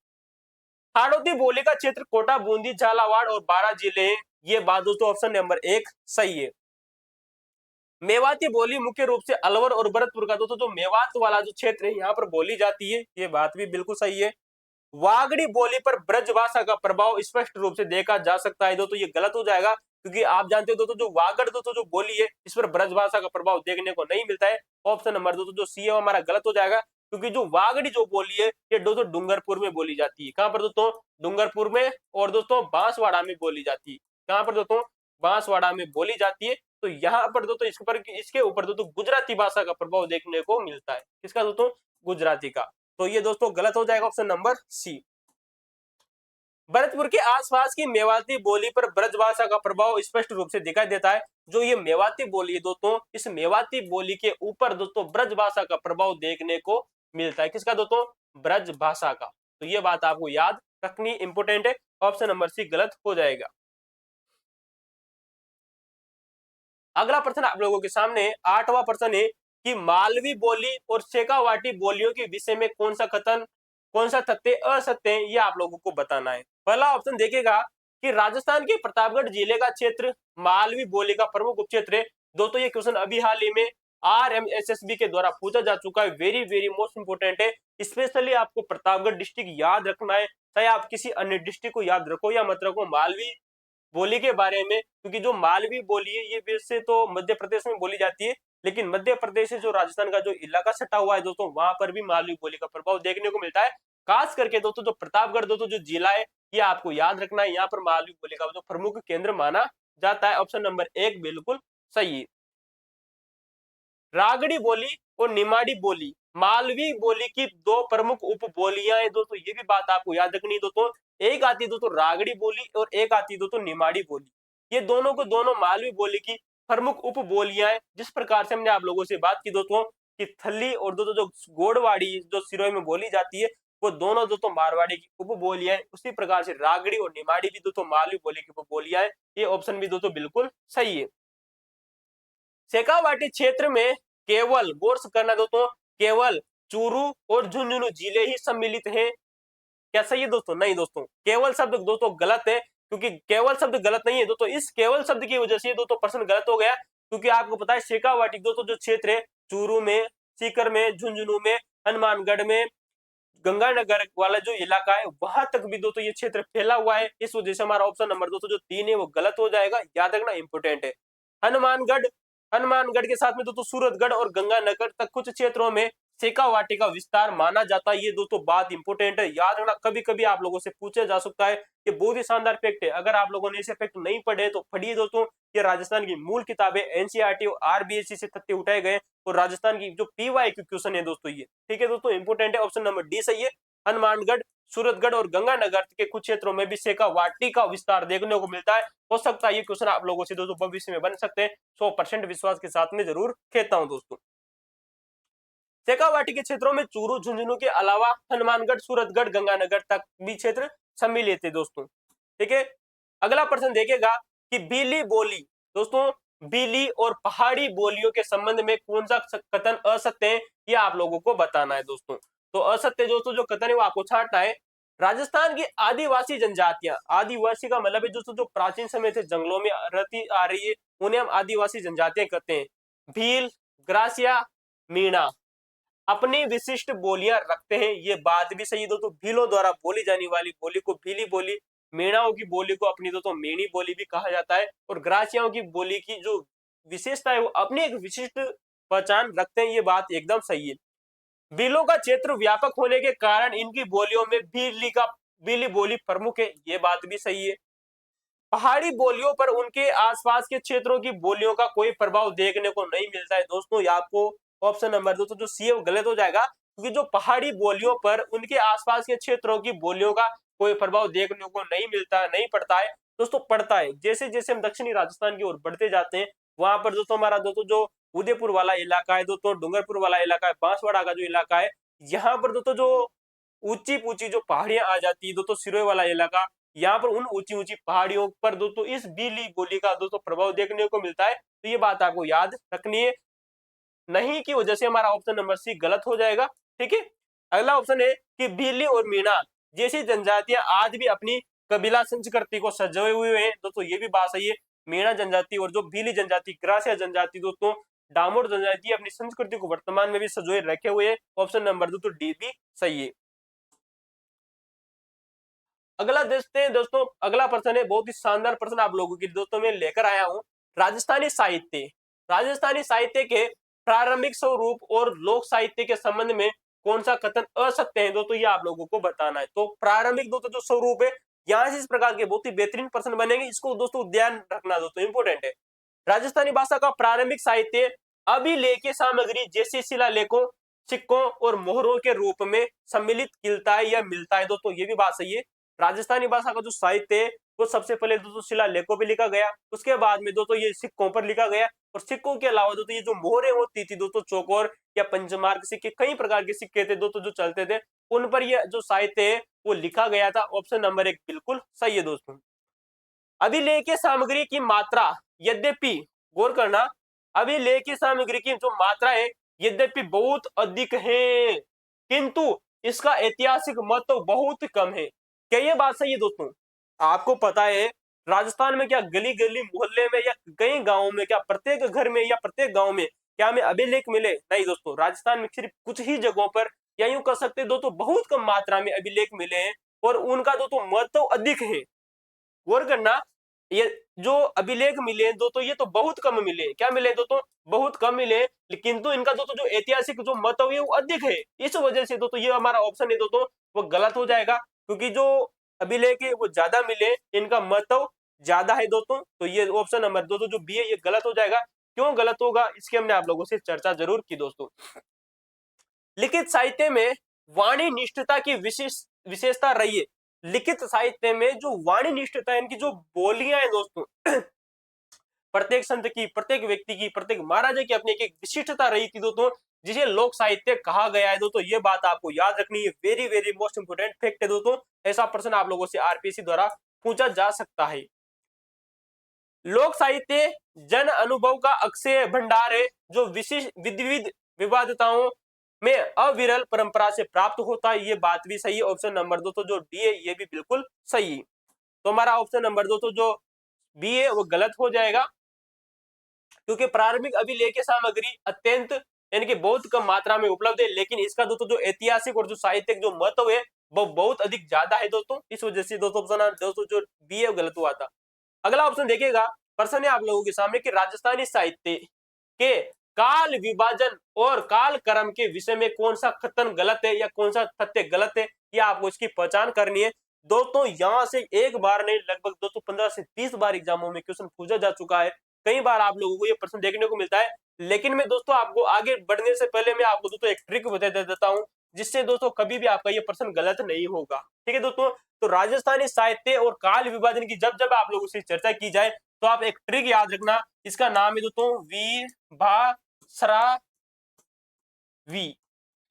हाड़ौती बोली का क्षेत्र कोटा, बूंदी, झालावाड़ और 12 जिले हैं। ये बात दोस्तों ऑप्शन नंबर 1 सही है। मेवाती बोली मुख्य रूप से अलवर और भरतपुर का दोस्तों जो मेवात वाला जो क्षेत्र है यहाँ पर बोली जाती है, ये बात भी बिल्कुल सही है। वागड़ी बोली पर ब्रजभाषा का प्रभाव स्पष्ट रूप से देखा जा सकता है, दोस्तों ये गलत हो जाएगा, क्योंकि आप जानते हो दोस्तों जो वागड़ दोस्तों जो बोली है इस पर ब्रजभाषा का प्रभाव देखने को नहीं मिलता है। ऑप्शन नंबर दोस्तों जो सी है हमारा गलत हो जाएगा, क्योंकि जो वागड़ी जो बोली है ये दोस्तों डूंगरपुर में बोली जाती है। कहां पर दोस्तों? डूंगरपुर में, और दोस्तों बांसवाड़ा में बोली जाती है। कहां पर दोस्तों? बांसवाड़ा में बोली जाती है। तो यहाँ पर दोस्तों इसके ऊपर दोस्तों गुजराती भाषा का प्रभाव देखने को मिलता है। किसका दोस्तों? गुजराती का। तो ये दोस्तों गलत हो जाएगा, ऑप्शन नंबर सी। भरतपुर के आसपास की मेवाती बोली पर ब्रजभाषा का प्रभाव स्पष्ट रूप से दिखाई देता है। जो ये मेवाती बोली है दोस्तों, इस मेवाती बोली के ऊपर दोस्तों ब्रजभाषा का प्रभाव देखने को मिलता है। किसका दोस्तों? ब्रजभाषा का। तो ये बात आपको याद रखनी इंपोर्टेंट है। ऑप्शन नंबर सी गलत हो जाएगा। अगला प्रश्न आप लोगों के सामने 8वां प्रश्न है कि मालवी बोली और शेखावाटी बोलियों के विषय में कौन सा तथ्य असत्य है, ये आप लोगों को बताना है। पहला ऑप्शन देखिएगा कि राजस्थान के प्रतापगढ़ जिले का क्षेत्र मालवी बोली का प्रमुख उपक्षेत्र है। दोस्तों ये क्वेश्चन अभी हाल ही में RMSSB के द्वारा पूछा जा चुका है। वेरी वेरी मोस्ट इंपोर्टेंट है। स्पेशली आपको प्रतापगढ़ डिस्ट्रिक्ट याद रखना है, चाहे आप किसी अन्य डिस्ट्रिक्ट को याद रखो या मत रखो, मालवी बोली के बारे में, क्योंकि जो मालवी बोली है ये वैसे तो मध्य प्रदेश में बोली जाती है, लेकिन मध्य प्रदेश से जो राजस्थान का जो इलाका सटा हुआ है दोस्तों, वहां पर भी मालवी बोली का प्रभाव देखने को मिलता है। खास करके दोस्तों जो प्रतापगढ़ दोस्तों जो जिला है, ये आपको याद रखना है। यहाँ पर मालवी बोली का जो प्रमुख केंद्र माना जाता है। ऑप्शन नंबर 1 बिल्कुल सही है। रागड़ी बोली और निमाड़ी बोली मालवी बोली की दो प्रमुख उप बोलियां हैं दोस्तों, ये भी बात आपको याद रखनी है दोस्तों। एक आती है दोस्तों रागड़ी बोली और एक आती है दोस्तों निमाड़ी बोली। ये दोनों को दोनों मालवी बोली की प्रमुख उप बोलियां हैं। जिस प्रकार से हमने आप लोगों से बात की दोस्तों कि थल्ली और दोस्तों जो गोड़वाड़ी जो सिरोही में बोली जाती है, वो दोनों दोस्तों मारवाड़ी की उप बोलियां हैं। उसी प्रकार से रागड़ी और निमाड़ी भी दोस्तों मालवी बोली की उप बोलियां हैं। ये ऑप्शन भी दोस्तों बिल्कुल सही है। शेखावाटी क्षेत्र में केवल गौर करना दोस्तों, केवल चूरू और झुंझुनू जिले ही सम्मिलित हैं। क्या सही है दोस्तों? नहीं दोस्तों, केवल शब्द दोस्तों गलत है, क्योंकि केवल शब्द गलत नहीं है दोस्तों। इस केवल शब्द की वजह से दोस्तों प्रश्न गलत हो गया, क्योंकि आपको पता है शेखावाटी दोस्तों जो क्षेत्र है चूरू में, सीकर में, झुंझुनू में, हनुमानगढ़ में, गंगानगर वाला जो इलाका है वहां तक भी दोस्तों ये क्षेत्र फैला हुआ है। इस वजह से हमारा ऑप्शन नंबर दोस्तों जो 3 है वो गलत हो जाएगा। याद रखना इंपोर्टेंट है। हनुमानगढ़ हनुमानगढ़ के साथ में दोस्तों सूरतगढ़ और गंगानगर तक कुछ क्षेत्रों में शेखावाटी का विस्तार माना जाता है। ये दोस्तों बात इंपोर्टेंट है, याद रखना। कभी कभी आप लोगों से पूछा जा सकता है। ये बहुत ही शानदार फैक्ट है। अगर आप लोगों ने इसे फैक्ट नहीं पढ़े तो पढ़िए दोस्तों। ये राजस्थान की मूल किताबें एनसीईआरटी और RBSC से तथ्य उठाए गए और राजस्थान की जो PYQ क्वेश्चन है दोस्तों ये, ठीक है दोस्तों, इंपोर्टेंट है। ऑप्शन नंबर डी सही है। हनुमानगढ़, सूरतगढ़ और गंगानगर के कुछ क्षेत्रों में भी शेखावाटी का विस्तार देखने को मिलता है। हो सकता है ये क्वेश्चन आप लोगों से दोस्तों भविष्य में बन सकते हैं। 100% विश्वास के साथ में जरूर कहता हूं दोस्तों। शेखावाटी के क्षेत्रों में चूरू झुंझुनू के अलावा हनुमानगढ़, सूरतगढ़, गंगानगर तक भी क्षेत्र सम्मिलित है दोस्तों। ठीक है, अगला प्रश्न देखेगा कि बीली बोली दोस्तों, बीली और पहाड़ी बोलियों के संबंध में कौन सा कथन असत्य है, ये आप लोगों को बताना है दोस्तों। तो असत्य दोस्तों जो कथन है वो आपको छांटना है। राजस्थान की आदिवासी जनजातियां, आदिवासी का मतलब है दोस्तों जो प्राचीन समय से जंगलों में रहती आ रही है, उन्हें हम आदिवासी जनजातियां कहते हैं। भील, ग्रासिया, मीणा अपनी विशिष्ट बोलियां रखते हैं। ये बात भी सही दोस्तों। भीलों द्वारा बोली जाने वाली बोली को भीली बोली, मीणाओं की बोली को अपनी दोस्तों मेणी बोली भी कहा जाता है, और ग्रासियाओं की बोली की जो विशेषता है वो अपनी एक विशिष्ट पहचान रखते हैं। ये बात एकदम सही है। भीलों का क्षेत्र व्यापक होने के कारण इनकी बोलियों में भीली बोली प्रमुख है। ये बात भी सही है। पहाड़ी बोलियों पर उनके आसपास के क्षेत्रों की बोलियों का कोई प्रभाव देखने को नहीं मिलता है दोस्तों। ये आपको ऑप्शन नंबर दोस्तों जो सी है वो गलत हो जाएगा, क्योंकि जो पहाड़ी बोलियों पर उनके आसपास के क्षेत्रों की बोलियों का कोई प्रभाव देखने को नहीं मिलता, नहीं पड़ता है दोस्तों। पड़ता है, जैसे जैसे हम दक्षिणी राजस्थान की ओर बढ़ते जाते हैं, वहां पर दोस्तों हमारा दोस्तों जो उदयपुर वाला इलाका है दोस्तों, डूंगरपुर वाला इलाका है, बांसवाड़ा का जो इलाका है, यहाँ पर दोस्तों जो ऊंची ऊंची जो पहाड़ियां आ जाती है दोस्तों, सिरोही वाला इलाका, यहाँ पर उन ऊंची ऊंची पहाड़ियों पर दोस्तों इस बीली बोली का दोस्तों प्रभाव देखने को मिलता है। तो ये बात आपको याद रखनी है। नहीं की वजह से हमारा ऑप्शन नंबर सी गलत हो जाएगा। ठीक है, अगला ऑप्शन है कि भीली और मीणा जैसी जनजातियां आज भी अपनी कबीला संस्कृति को सजाए हुए हैं। दोस्तों ये भी बात सही है। मीणा जनजाति और जो भीली जनजाति, ग्रासिया जनजाति, दोस्तों डामोर जनजाति अपनी संस्कृति को वर्तमान में भी सजोए रखे हुए हैं। ऑप्शन नंबर दोस्तों डी भी सही है। अगला देखते हैं दोस्तों, अगला प्रश्न है बहुत ही शानदार प्रश्न आप लोगों के दोस्तों में लेकर आया हूं। राजस्थानी साहित्य, राजस्थानी साहित्य के प्रारंभिक स्वरूप और लोक साहित्य के संबंध में कौन सा कथन असत्य है दोस्तों, ये आप लोगों को बताना है। तो प्रारंभिक दोस्तों जो स्वरूप है, यहाँ से इस प्रकार के बहुत ही बेहतरीन प्रश्न बनेंगे, इसको दोस्तों ध्यान रखना दोस्तों, इंपोर्टेंट है। राजस्थानी भाषा का प्रारंभिक साहित्य अभिलेखीय सामग्री जैसे शिलालेखों, सिक्कों और मोहरों के रूप में सम्मिलित मिलता है या मिलता है। दोस्तों ये भी बात सही है। राजस्थानी भाषा का जो साहित्य है वो सबसे पहले दोस्तों शिलालेखों पे लिखा गया, उसके बाद में दोस्तों ये सिक्कों पर लिखा गया, और सिक्कों के अलावा दोस्तों ये जो मोहरें होती थी दोस्तों, चौकोर या पंचमार्क सिक्के, कई प्रकार के सिक्के थे दोस्तों जो चलते थे, उन पर ये जो साहित्य है वो लिखा गया था। ऑप्शन नंबर 1 बिल्कुल सही है दोस्तों। अभिलेखीय सामग्री की मात्रा, यद्यपि गौर करना, अभिलेखीय सामग्री की जो मात्रा है यद्यपि बहुत अधिक है, किंतु इसका ऐतिहासिक महत्व बहुत कम है। क्या ये बात सही है दोस्तों? आपको पता है राजस्थान में क्या गली गली मोहल्ले में या कई गांवों में, क्या प्रत्येक घर में या प्रत्येक गांव में क्या हमें अभिलेख मिले? नहीं दोस्तों, राजस्थान में सिर्फ कुछ ही जगहों पर, या यूं कह सकते हैं दोस्तों बहुत कम मात्रा में अभिलेख मिले हैं, और उनका दोस्तों महत्व अधिक है। गौर करना, ये जो अभिलेख मिले दोस्तों ये तो बहुत कम मिले, क्या मिले दोस्तों? बहुत कम मिले, लेकिन तो इनका दोस्तों जो ऐतिहासिक जो महत्व है वो अधिक है। इस वजह से दोस्तों ये हमारा ऑप्शन है दोस्तों वो गलत हो जाएगा, क्योंकि जो अभिलेख है वो ज्यादा मिले, इनका महत्व ज्यादा है दोस्तों। तो ये ऑप्शन नंबर दोस्तों जो बी है ये गलत हो जाएगा। क्यों गलत होगा इसकी हमने आप लोगों से चर्चा जरूर की दोस्तों। लिखित साहित्य में वाणी निष्ठता की विशेषता रही है। लिखित साहित्य में जो वाणी निष्ठता है, इनकी जो बोलियां हैं दोस्तों प्रत्येक संत की, प्रत्येक व्यक्ति की, प्रत्येक महाराजा की अपनी एक विशिष्टता रही थी दोस्तों, जिसे लोक साहित्य कहा गया है दोस्तों। ये बात आपको याद रखनी है, very very most important fact है दोस्तों। ऐसा प्रश्न आप लोगों से आरपीएससी द्वारा पूछा जा सकता है। लोक साहित्य जन अनुभव का अक्षय भंडार है, जो विशिष्ट विविध विवादताओं में अविरल परंपरा से प्राप्त होता है। ये बात भी सही है। ऑप्शन नंबर दोस्तों जो डी है ये भी बिल्कुल सही है। तो हमारा ऑप्शन नंबर दोस्तों जो बी है वो गलत हो जाएगा, क्योंकि प्रारंभिक अभिलेख सामग्री अत्यंत यानी कि बहुत कम मात्रा में उपलब्ध है, लेकिन इसका दोस्तों जो ऐतिहासिक और जो साहित्यिक जो महत्व है वो बहुत अधिक ज्यादा है दोस्तों। इस वजह से दोस्तों ऑप्शन दोस्तों जो बी है वो गलत हुआ था। अगला ऑप्शन देखिएगा, प्रश्न है आप लोगों के सामने कि राजस्थानी साहित्य के काल विभाजन और काल क्रम के विषय में कौन सा कथन गलत है या कौन सा तथ्य गलत है, ये आपको इसकी पहचान करनी है दोस्तों। यहां से एक बार नहीं लगभग दोस्तों 15 से 30 बार एग्जामों में क्वेश्चन पूछा जा चुका है, कई बार आप लोगों को ये प्रश्न देखने को मिलता है। लेकिन मैं दोस्तों आपको आगे बढ़ने से पहले मैं आपको दोस्तों एक ट्रिक बता देता हूं, जिससे दोस्तों कभी भी आपका ये प्रश्न गलत नहीं होगा। ठीक है दोस्तों, तो राजस्थानी साहित्य और काल विभाजन की जब जब आप लोगों से चर्चा की जाए तो आप एक ट्रिक याद रखना, इसका नाम है दोस्तों वीर भा सरा वी।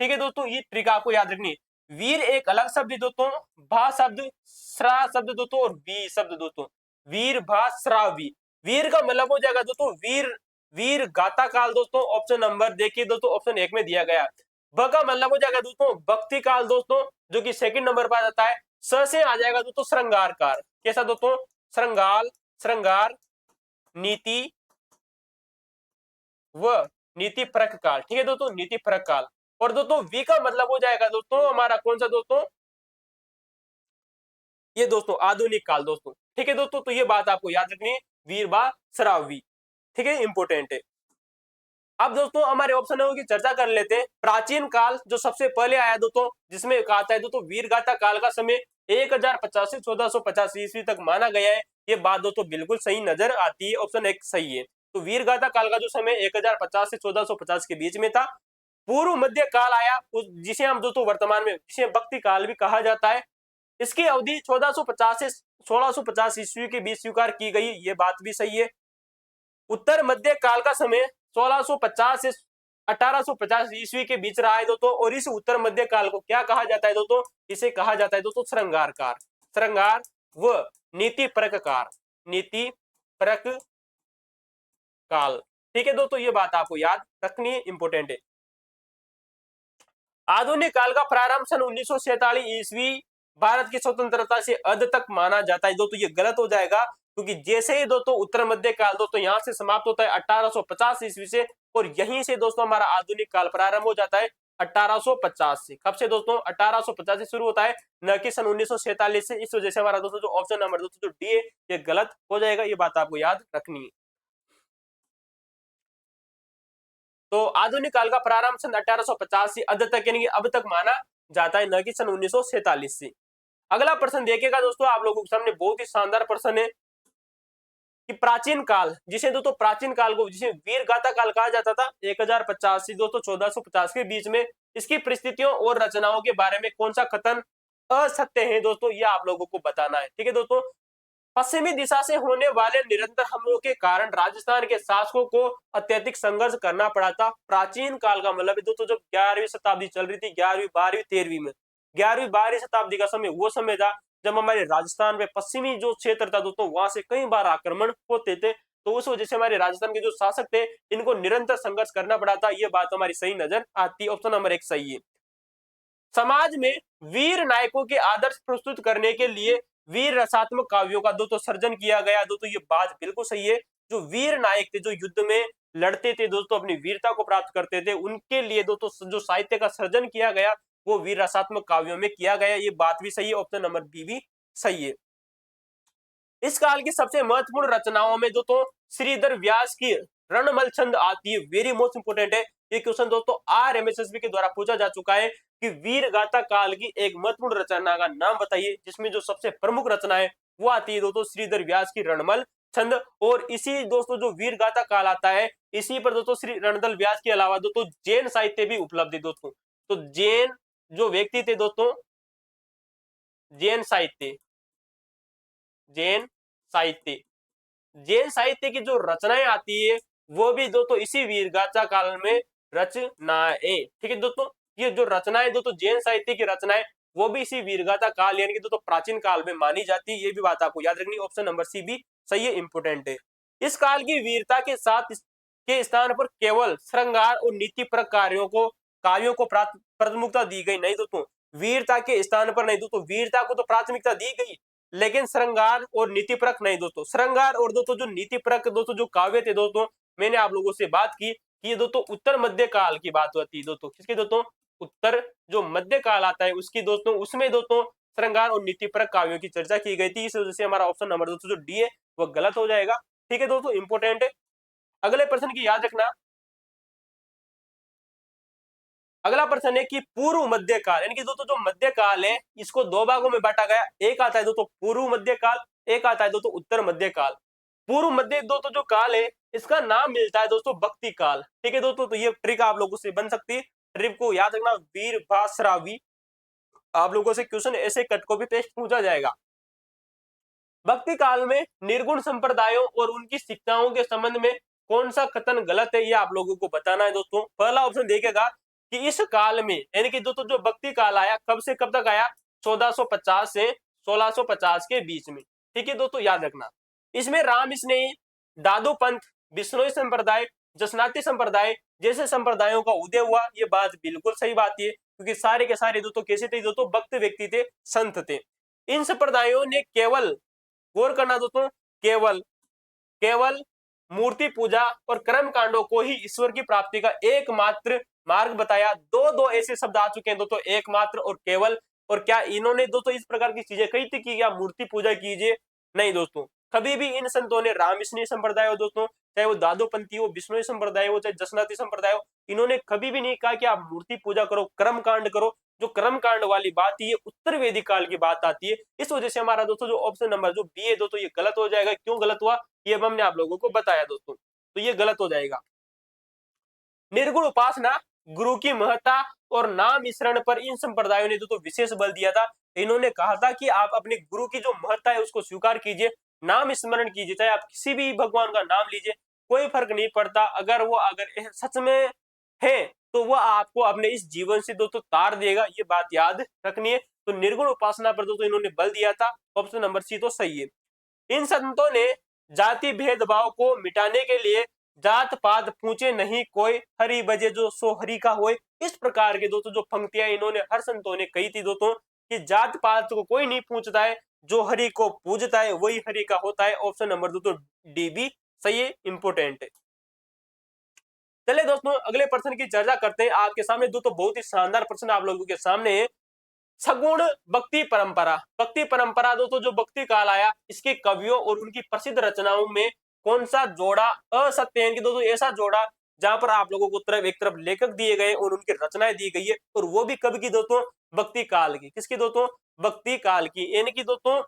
ठीक है दोस्तों, ये ट्रिक आपको याद रखनी है। वीर एक अलग शब्द है दोस्तों, भा शब्द, सरा शब्द दोस्तों, और वी शब्द दोस्तों, वीर भा सरा वी। वीर का मतलब हो जाएगा दोस्तों वीर, वीर गाथा काल दोस्तों। ऑप्शन नंबर देखिए दोस्तों ऑप्शन 1 में दिया गया। भ का मतलब हो जाएगा दोस्तों भक्ति काल दोस्तों, जो कि सेकंड नंबर पर आता है। स से आ जाएगा दोस्तों श्रृंगार काल। कैसा दोस्तों? श्रृंगार, श्रृंगार, नीति व नीति परक काल। ठीक है दोस्तों, नीति परक काल। और दोस्तों वी का मतलब हो जाएगा दोस्तों हमारा कौन सा दोस्तों? ये दोस्तों आधुनिक काल दोस्तों। ठीक है दोस्तों, तो ये बात आपको याद रखनी है, वीर बा सरावी। ठीक है, इंपोर्टेंट है। अब दोस्तों हमारे ऑप्शनों की चर्चा कर लेते हैं। प्राचीन काल जो सबसे पहले आया दोस्तों, जिसमें कहा था दोस्तों वीरगाथा काल का समय 1050 से 1450 ईस्वी तक माना गया है। ये बात दोस्तों बिल्कुल सही नजर आती है, ऑप्शन 1 सही है। तो वीरगाथा काल का जो समय 1050 से 1450 के बीच में था। पूर्व मध्य काल आया, जिसे हम दोस्तों वर्तमान में जिसे भक्ति काल भी कहा जाता है। इसकी अवधि 1450 से 1650 ईस्वी के बीच स्वीकार की गई, ये बात भी सही है। उत्तर मध्य काल का समय 1650 से 1850 ईस्वी के बीच रहा है दोस्तों, और इस उत्तर मध्य काल को क्या कहा जाता है दोस्तों? इसे कहा जाता है दोस्तों श्रृंगार काल। श्रृंगार व नीति परक काल, नीति परक काल। ठीक है दोस्तों, ये बात आपको याद रखनी है, इंपोर्टेंट है। आधुनिक काल का प्रारंभ सन 1947 ईस्वी भारत की स्वतंत्रता से अद तक माना जाता है। दोस्तों ये गलत हो जाएगा, क्योंकि जैसे ही दोस्तों उत्तर मध्य काल दोस्तों यहाँ से समाप्त होता है 1850 ईस्वी से, और यहीं से दोस्तों हमारा आधुनिक काल प्रारंभ हो जाता है 1850 से। कब से दोस्तों? 1850 से शुरू होता है, न कि सन 1947 से। इस वजह से हमारा दोस्तों जो ऑप्शन नंबर दोस्तों जो डी है ये गलत हो जाएगा, ये बात आपको याद रखनी है। तो आधुनिक काल का प्रारंभ सन 1850 से अद तक यानी कि अब तक माना जाता है, न कि सन 1947 से। अगला प्रश्न देखिएगा दोस्तों, आप लोगों के सामने बहुत ही शानदार प्रश्न है कि प्राचीन काल, जिसे दोस्तों प्राचीन काल को जिसे वीर गाथा काल कहा जाता था, 1050 से दोस्तों 1450 के बीच में, इसकी परिस्थितियों और रचनाओं के बारे में कौन सा कथन असत्य है दोस्तों, ये आप लोगों को बताना है। ठीक है दोस्तों, पश्चिमी दिशा से होने वाले निरंतर हमलों के कारण राजस्थान के शासकों को अत्यधिक संघर्ष करना पड़ा था। प्राचीन काल का मतलब दोस्तों जब 11वीं शताब्दी चल रही थी, 11वीं 12वीं 13वीं में, 11वीं 12वीं शताब्दी का समय वो समय था जब हमारे राजस्थान में पश्चिमी जो क्षेत्र था दोस्तों, वहां से कई बार आक्रमण होते थे। तो उस वजह से हमारे राजस्थान के जो शासक थे इनको निरंतर संघर्ष करना पड़ा था। ये बात हमारी सही नजर आती है, ऑप्शन नंबर 1 सही है। समाज में वीर नायकों के आदर्श प्रस्तुत करने के लिए वीर रसात्मक काव्यों का दोस्तों सर्जन किया गया। दोस्तों ये बात बिल्कुल सही है, जो वीर नायक थे, जो युद्ध में लड़ते थे दोस्तों, अपनी वीरता को प्राप्त करते थे, उनके लिए दोस्तों जो साहित्य का सर्जन किया गया वो वीर रसात्मक काव्यों में किया गया। ये बात भी सही है, ऑप्शन नंबर बी भी सही है। इस काल की सबसे महत्वपूर्ण रचनाओं में दोस्तों श्रीधर व्यास की रणमल छंद आती है। वेरी मोस्ट इंपोर्टेंट है ये क्वेश्चन दोस्तों, RMSSB के द्वारा पूछा जा चुका है कि वीर गाथा काल की एक महत्वपूर्ण रचना का नाम बताइए, जिसमें जो सबसे प्रमुख रचना है वो आती है दोस्तों श्रीधर व्यास की रणमल छंद। और इसी दोस्तों जो वीर गाथा काल आता है, इसी पर दोस्तों श्री रणदल व्यास के अलावा दोस्तों जैन साहित्य भी उपलब्ध है दोस्तों। तो जैन जो व्यक्ति थे दोस्तों, जैन साहित्य, जैन साहित्य, जैन साहित्य की जो रचनाएं आती है वो भी दोस्तों इसी वीरगाथा काल में रचनाएं। ठीक है दोस्तों, ये जो रचनाएं दोस्तों जैन साहित्य की रचनाएं वो भी इसी वीरगाथा काल यानी कि दोस्तों प्राचीन काल में मानी जाती है। ये भी बात आपको याद रखनी, ऑप्शन नंबर सी भी सही है, इंपोर्टेंट है। इस काल की वीरता के साथ के स्थान पर केवल श्रृंगार और नीतिपरक कार्यों को प्राथमिकता दी गई। नहीं दोस्तों, वीरता के स्थान पर नहीं दोस्तों, वीरता को तो प्राथमिकता दी गई, लेकिन श्रृंगार और नीतिपरक नहीं दोस्तों। श्रृंगार और दोस्तों जो नीतिपरक दोस्तों जो काव्य थे दोस्तों, मैंने आप लोगों से बात की कि ये दोस्तों उत्तर मध्य काल की बात होती है दोस्तों। किसकी दोस्तों? उत्तर जो मध्य काल आता है उसकी दोस्तों, उसमें दोस्तों श्रृंगार और नीतिपरक काव्यों की चर्चा की गई थी। इस वजह से हमारा ऑप्शन नंबर दोस्तों जो डी है वो गलत हो जाएगा। ठीक है दोस्तों, इंपोर्टेंट है। अगले प्रश्न की याद रखना, अगला प्रश्न है कि पूर्व मध्य काल यानी कि दोस्तों जो मध्य काल है इसको दो भागों में बांटा गया। एक आता है दोस्तों पूर्व मध्य काल, एक आता है दोस्तों उत्तर मध्य काल। पूर्व मध्य दोस्तों जो काल है इसका नाम मिलता है दोस्तों भक्ति काल। ठीक है दोस्तों, तो ये ट्रिक आप लोगों से बन सकती है। ट्रिक को याद रखना, वीर भास्रावी, आप लोगों से क्वेश्चन ऐसे कट को भी टेस्ट पूछा जाएगा। भक्ति काल में निर्गुण संप्रदायों और उनकी शिक्षाओं के संबंध में कौन सा कथन गलत है, ये आप लोगों को बताना है दोस्तों। पहला ऑप्शन देखेगा कि इस काल में यानी कि दोस्तों जो भक्ति काल आया कब से कब तक आया, 1450 से 1650 के बीच में। ठीक है दोस्तों, याद रखना। इसमें राम स्नेही, दादू पंथ, बिश्नोई संप्रदाय, जसनाती संप्रदाय जैसे संप्रदायों का उदय हुआ। ये बात बिल्कुल सही बात है, क्योंकि सारे के सारे दोस्तों कैसे थे दोस्तों, भक्त व्यक्ति थे, संत थे। इन संप्रदायों ने केवल, गौर करना दोस्तों, केवल केवल मूर्ति पूजा और कर्म कांडों को ही ईश्वर की प्राप्ति का एकमात्र मार्ग बताया। दो ऐसे शब्द आ चुके हैं दोस्तों, एकमात्र और केवल। और क्या इन्होंने दोस्तों इस प्रकार की चीजें कही थी कि क्या मूर्ति पूजा कीजिए? नहीं दोस्तों, कभी भी इन संतों ने, रामस्नेही संप्रदाय हो दोस्तों, चाहे वो दादोपंथी हो, बिश्नोई संप्रदाय हो, चाहे जसनाती संप्रदाय हो, इन्होंने कभी भी नहीं कहा कि आप मूर्ति पूजा करो, कर्म कांड करो। जो कर्म कांड वाली बात है ये उत्तर वैदिक काल की बात आती है। इस वजह से हमारा दोस्तों जो ऑप्शन नंबर जो बी है दोस्तों ये गलत हो जाएगा। क्यों गलत हुआ ये अब हमने आप लोगों को बताया दोस्तों, तो ये गलत हो जाएगा। निर्गुण उपासना, गुरु की महत्ता और नाम स्मरण पर इन संप्रदायों ने तो विशेष बल दिया था। इन्होंने कहा था कि आप अपने गुरु की जो महत्ता है उसको स्वीकार कीजिए, नाम स्मरण कीजिए, चाहे आप किसी भी भगवान का नाम लीजिए, कोई फर्क नहीं पड़ता। अगर सच में है तो वह आपको अपने इस जीवन से दोस्तों तार देगा, ये बात याद रखनी है। तो निर्गुण उपासना पर दोस्तों इन्होंने बल दिया था, ऑप्शन नंबर सी तो सही है। इन संतों ने जाति भेदभाव को मिटाने के लिए जात पात पूछे नहीं कोई, हरि बजे जो सो हरि का होए। इस प्रकार के दोस्तों जो पंक्तियां इन्होंने हर संतों ने कही थी दोस्तों कि जात पात को कोई नहीं पूछता है, जो हरि को पूजता है वही हरि का होता है। ऑप्शन नंबर दोस्तों डी भी सही है, इंपोर्टेंट है। चलिए दोस्तों अगले प्रश्न की चर्चा करते हैं। आपके सामने दोस्तों बहुत ही शानदार प्रश्न आप लोगों के सामने है। सगुण भक्ति परंपरा, भक्ति परंपरा दोस्तों जो भक्ति काल आया, इसके कवियों और उनकी प्रसिद्ध रचनाओं में कौन सा जोड़ा असत्य है कि दोस्तों ऐसा जोड़ा जहां पर आप लोगों को तरफ एक तरफ लेखक दिए गए और उनकी रचनाएं दी गई है, और वो भी कब की दोस्तों, भक्ति काल की। किसकी दोस्तों, भक्ति काल की, यानी कि दोस्तों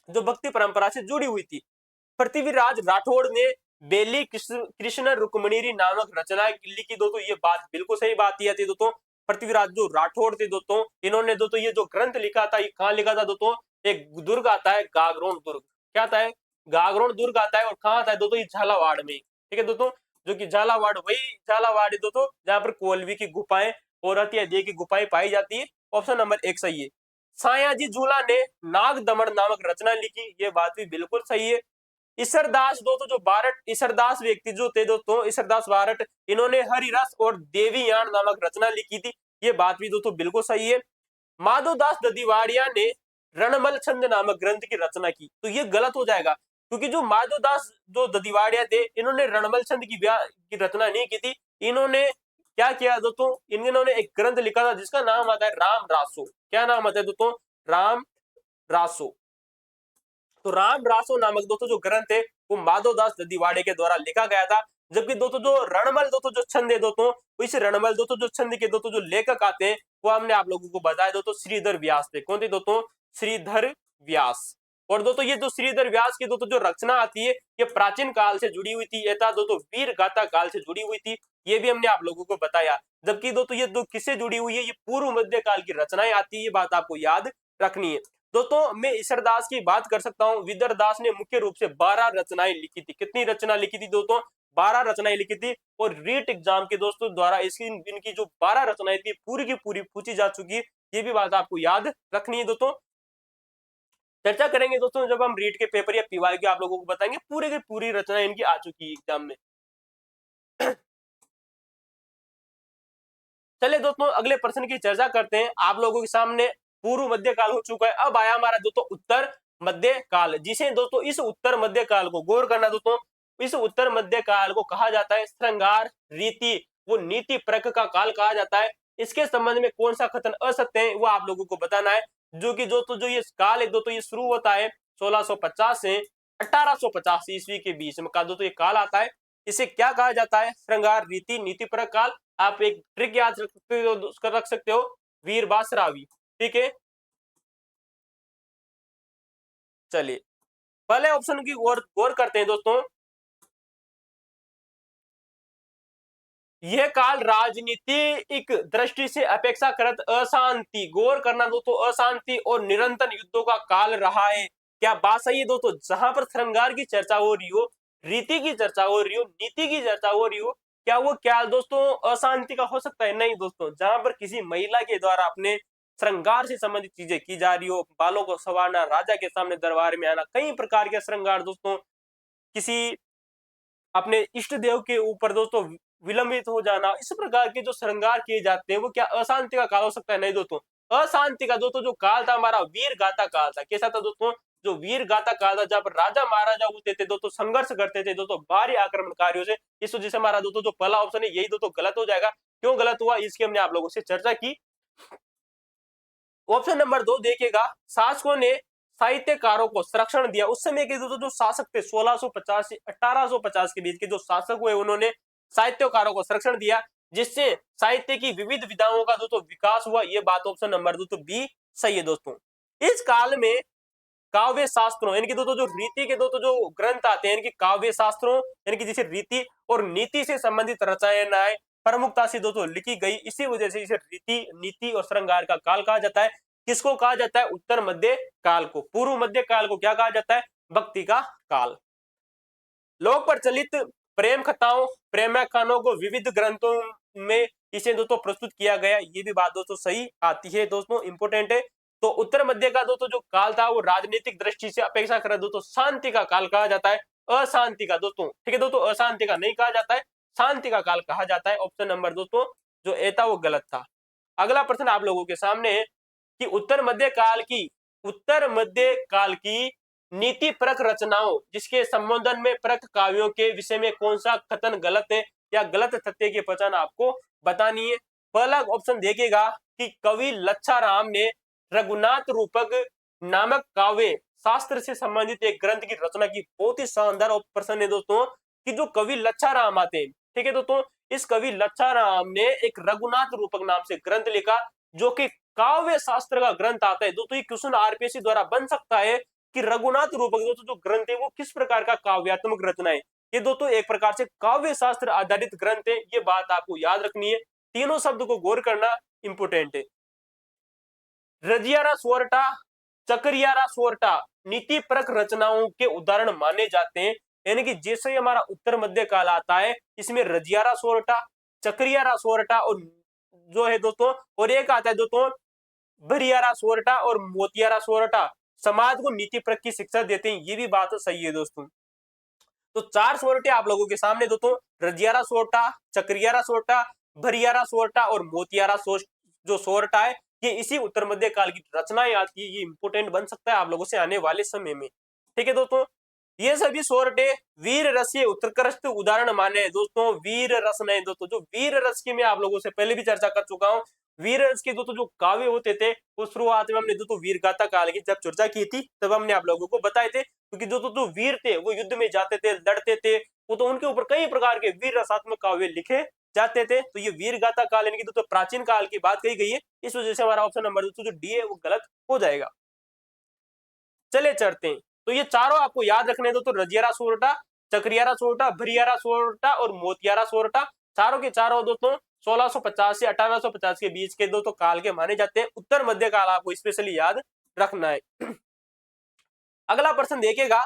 जो भक्ति परंपरा से जुड़ी हुई थी। पृथ्वीराज राठौड़ ने बेली कृष्ण रुक्मणी नामक रचना लिखी दोस्तों, ये बात बिल्कुल सही बात यह थी दोस्तों। पृथ्वीराज जो राठौड़ थे दोस्तों, इन्होंने दोस्तों ये जो ग्रंथ लिखा था, ये कहाँ लिखा था दोस्तों, एक दुर्ग आता है गागरोन दुर्ग। क्या आता है, गागरोन दुर्ग आता है, और कहाँ आता है दोस्तों, ये झालावाड़ में। ठीक है दोस्तों, जो कि झालावाड़ वही झालावाड़ है दोस्तों जहां पर कोलवी की गुफाएं और हथियादी की गुफाएं पाई जाती है। ऑप्शन नंबर 1 सही है। सायाजी झूला ने नाग दमन नामक रचना लिखी, ये बात भी बिल्कुल सही है। ईसरदास दोस्तों जो बारट, ईसरदास व्यक्ति जो थे दोस्तों, ईसरदास बारट, इन्होंने हरिरस और देवीयान नामक रचना लिखी थी, ये बात भी दोस्तों बिल्कुल सही है। माधोदास ददीवाड़िया ने रणमल छंद नामक ग्रंथ की रचना की, तो ये गलत हो जाएगा, क्योंकि जो माधोदास जो ददीवाड़िया थे, इन्होंने रणमल छंद की रचना नहीं की थी। इन्होंने क्या किया दोस्तों, इन्होंने एक ग्रंथ लिखा था जिसका नाम आता है राम रासो। क्या नाम आता है दोस्तों, राम रासो। तो राम रासो नामक दोस्तों जो ग्रंथ है वो माधवदास ददीवाड़े के द्वारा लिखा गया था। जबकि दोस्तों जो रणमल दोस्तों जो छंद है दोस्तों, इस रणमल दोस्तों जो छंद के दोस्तों जो लेखक आते हैं वो हमने आप लोगों को बताया दोस्तों श्रीधर व्यास थे। कौन थे दोस्तों, श्रीधर व्यास। और दोस्तों ये जो श्रीधर व्यास की दोस्तों जो रचना आती है, ये प्राचीन काल से जुड़ी हुई थी, यथा दोस्तों वीर गाथा काल से जुड़ी हुई थी, ये भी हमने आप लोगों को बताया। जबकि दोस्तों ये दो किससे जुड़ी हुई है, ये पूर्व मध्य काल की रचनाएं आती है, ये बात आपको याद रखनी है। दोस्तों मैं ईसरदास की बात कर सकता हूँ। विदरदास ने मुख्य रूप से 12 रचनाएं लिखी थी। कितनी रचना लिखी थी दोस्तों, 12 रचनाएं लिखी थी। और रीट एग्जाम के दोस्तों द्वारा इसकी इनकी जो 12 रचनाएं थी पूरी की पूरी पूछी जा चुकी है, ये भी बात आपको याद रखनी है दोस्तों। चर्चा करेंगे दोस्तों जब हम रीट के पेपर या पीवाई के आप लोगों को बताएंगे, पूरी की पूरी रचनाएं इनकी आ चुकी है एग्जाम में। चलिए दोस्तों अगले प्रश्न की चर्चा करते हैं। आप लोगों के सामने पूर्व मध्य काल हो चुका है, अब आया हमारा दोस्तों उत्तर मध्य काल, जिसे दोस्तों इस उत्तर मध्य काल को गौर करना दोस्तों, इस उत्तर मध्य काल को कहा जाता है श्रृंगार रीति वो नीति परक का काल कहा जाता है। इसके संबंध में कौन सा कथन असत्य है वो आप लोगों को बताना है। जो कि दोस्तों जो ये काल है दोस्तों, ये शुरू होता है 1650 से 1850 ईस्वी के बीच में का दोस्तों ये काल आता है। इसे क्या कहा जाता है, श्रृंगार रीति नीति परक काल। आप एक ट्रिक याद रख सकते हो, वीर बासरावी। ठीक है, चलिए पहले ऑप्शन की गौर करते हैं दोस्तों। यह काल राजनीतिक दृष्टि से अपेक्षाकृत अशांति, गौर करना दोस्तों, अशांति और निरंतर युद्धों का काल रहा है। क्या बात सही है दोस्तों, जहां पर श्रृंगार की चर्चा हो रही हो, रीति की चर्चा हो रही हो, नीति की चर्चा हो रही हो, क्या वो क्या दोस्तों अशांति का हो सकता है? नहीं दोस्तों, जहां पर किसी महिला के द्वारा अपने श्रृंगार से संबंधित चीजें की जा रही हो, बालों को संवारना, राजा के सामने दरबार में आना, कई प्रकार के श्रृंगार दोस्तों, किसी अपने इष्ट देव के ऊपर दोस्तों विलंबित हो जाना, इस प्रकार के जो श्रृंगार किए जाते हैं वो क्या अशांति का काल हो सकता है? नहीं दोस्तों, अशांति का दोस्तों जो काल था हमारा वीर गाथा काल था। कैसा था दोस्तों, जो वीर गाथा काल था, जहां पर राजा महाराजा होते थे दोस्तों, संघर्ष करते थे दोस्तों बाहरी आक्रमणकारियों से। इस वजह से हमारा दोस्तों जो पहला ऑप्शन है यही दोस्तों गलत हो जाएगा। क्यों गलत हुआ, इसकी हमने आप लोगों से चर्चा की। ऑप्शन नंबर 2 देखिएगा, शासकों ने साहित्यकारों को संरक्षण दिया। उस समय के दोस्तों जो शासक थे 1650 से 1850 के बीच के जो शासक हुए, उन्होंने साहित्यकारों को संरक्षण दिया, जिससे साहित्य की विविध विधाओं का दोस्तों विकास हुआ। ये बात ऑप्शन नंबर दोस्तों बी सही है दोस्तों। इस काल में काव्य शास्त्रों यानी कि दोस्तों जो रीति के दोस्तों जो ग्रंथ आते हैं, इनकी काव्य शास्त्रों यानी कि जैसे रीति और नीति से संबंधित रचनाएं प्रमुखता से दोस्तों लिखी गई। इसी वजह से इसे रीति नीति और श्रृंगार का काल कहा जाता है। किसको कहा जाता है, उत्तर मध्य काल को। पूर्व मध्य काल को क्या कहा जाता है, भक्ति का काल। लोक प्रचलित प्रेम कथाओं प्रेमाख्यानों को विविध ग्रंथों में इसे दोस्तों प्रस्तुत किया गया, ये भी बात दोस्तों सही आती है दोस्तों, इंपोर्टेंट है। तो उत्तर मध्य का दोस्तों जो काल था वो राजनीतिक दृष्टि से अपेक्षाकृत दोस्तों शांति का काल कहा जाता है। अशांति का दोस्तों, ठीक है दोस्तों, अशांति का नहीं कहा जाता है, शांति का काल कहा जाता है। ऑप्शन नंबर दोस्तों जो ए था वो गलत था। अगला प्रश्न आप लोगों के सामने है कि उत्तर मध्य काल की नीति परक रचनाओं जिसके संबोधन में परक काव्यों के विषय में कौन सा कथन गलत है या गलत तथ्य की पहचान आपको बतानी है। पहला ऑप्शन देखिएगा कि कवि लच्छाराम ने रघुनाथ रूपक नामक काव्य शास्त्र से संबंधित एक ग्रंथ की रचना की। बहुत ही शानदार प्रश्न है दोस्तों कि जो कवि लच्छाराम आते हैं, ठीक है दोस्तों, इस कवि लच्छाराम ने एक रघुनाथ रूपक नाम से ग्रंथ लिखा जो कि काव्य शास्त्र का ग्रंथ आता है। दोस्तों ये क्वेश्चन आरपीएससी द्वारा बन सकता है कि रघुनाथ रूपक दोस्तों जो ग्रंथ है वो किस प्रकार का काव्यात्मक रचना है। ये दोस्तों एक प्रकार से काव्य शास्त्र आधारित ग्रंथ है, ये बात आपको याद रखनी है। तीनों शब्द को गौर करना इंपोर्टेंट है। रजियारा सोरठा, चकरियारा सोरठा नीति परक रचनाओं के उदाहरण माने जाते हैं। यानी कि जैसे ही हमारा उत्तर मध्य काल आता है इसमें रजियारा सोरठा, चकरियारा सोरठा और जो है दोस्तों, और एक आता है दोस्तों भरियारा सोरठा और मोतियारा सोरठा, समाज को नीति परक की शिक्षा देते हैं। ये भी बात सही है दोस्तों। तो चार सोरठे आप लोगों के सामने दोस्तों, रजियारा सोरठा, चकरियारा सोरठा, भरियारा सोरठा और मोतियारा जो सोरठा है ये इसी उत्तर मध्य काल की रचनाएं आती है। ये इंपोर्टेंट बन सकता है आप लोगों से आने वाले समय में, ठीक है दोस्तों। ये सभी सोरठे वीर रस के उत्कृष्ट उदाहरण माने दोस्तों। वीर रस नहीं दोस्तों, जो वीर रस की मैं आप लोगों से पहले भी चर्चा कर चुका हूँ। वीर रस के दोस्तों जो काव्य होते थे वो शुरुआत में हमने दोस्तों वीर गाथा काल की जब चर्चा की थी तब हमने आप लोगों को बताए थे, क्योंकि जो वीर थे वो युद्ध में जाते थे, लड़ते थे, वो तो उनके ऊपर कई प्रकार के वीर रसात्मक काव्य लिखे जाते थे। तो ये वीर गाथा काल यानी कि दोस्तों प्राचीन काल की बात कही गई है। इस वजह से हमारा ऑप्शन नंबर दोस्तों जो डी है वो गलत हो जाएगा। चले चढ़ते हैं। तो ये चारों आपको याद रखने दो, तो रजियारा सोरठा, चक्रियारा सोरठा, भरियारा सोरठा और मोतियारा सोरठा चारों के चारों दोस्तों 1650 से 1850 के बीच के दोस्तों काल के माने जाते हैं। उत्तर मध्य काल आपको स्पेशली याद रखना है। अगला प्रश्न देखिएगा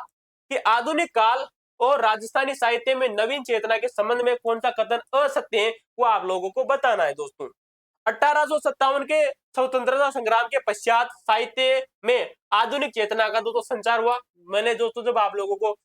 कि आधुनिक काल और राजस्थानी साहित्य में नवीन चेतना के संबंध में कौन सा कथन असत्य है वो आप लोगों को बताना है दोस्तों। 1857 के स्वतंत्रता संग्राम के पश्चात साहित्य में आधुनिक चेतना का दोस्तों संचार हुआ। मैंने दोस्तों जब आप लोगों को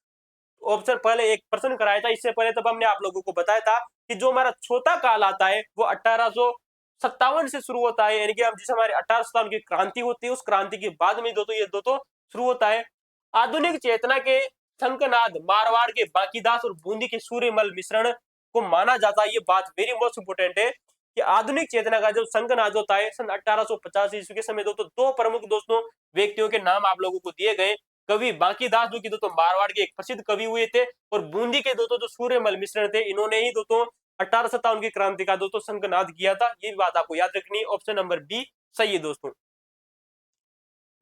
ऑप्शन पहले एक प्रश्न कराया था इससे पहले तब हमने आप लोगों को बताया था कि जो हमारा छोटा काल आता है वो 1857 से शुरू होता है। यानी कि अब जिसे हमारे 1857 की क्रांति होती है उस क्रांति के बाद में दोस्तों ये दोस्तों शुरू होता है। आधुनिक चेतना के शंखनाद मारवाड़ के बांकीदास और बूंदी के सूर्यमल मिश्रण को माना जाता है। ये बात वेरी मोस्ट इंपोर्टेंट है कि आधुनिक चेतना का जो शंखनाद होता है सन 1850 ईस्वी के समय दोस्तों दो प्रमुख दोस्तों व्यक्तियों के नाम आप लोगों को दिए गए। कवि बांकीदास जो कि दोस्तों मारवाड़ के एक प्रसिद्ध कवि हुए थे, और बूंदी के दोस्तों जो सूर्यमल मिश्रण थे इन्होंने ही दोस्तों 1857 की क्रांति का दोस्तों शंखनाद किया था। ये बात आपको याद रखनी है। ऑप्शन नंबर बी सही है दोस्तों।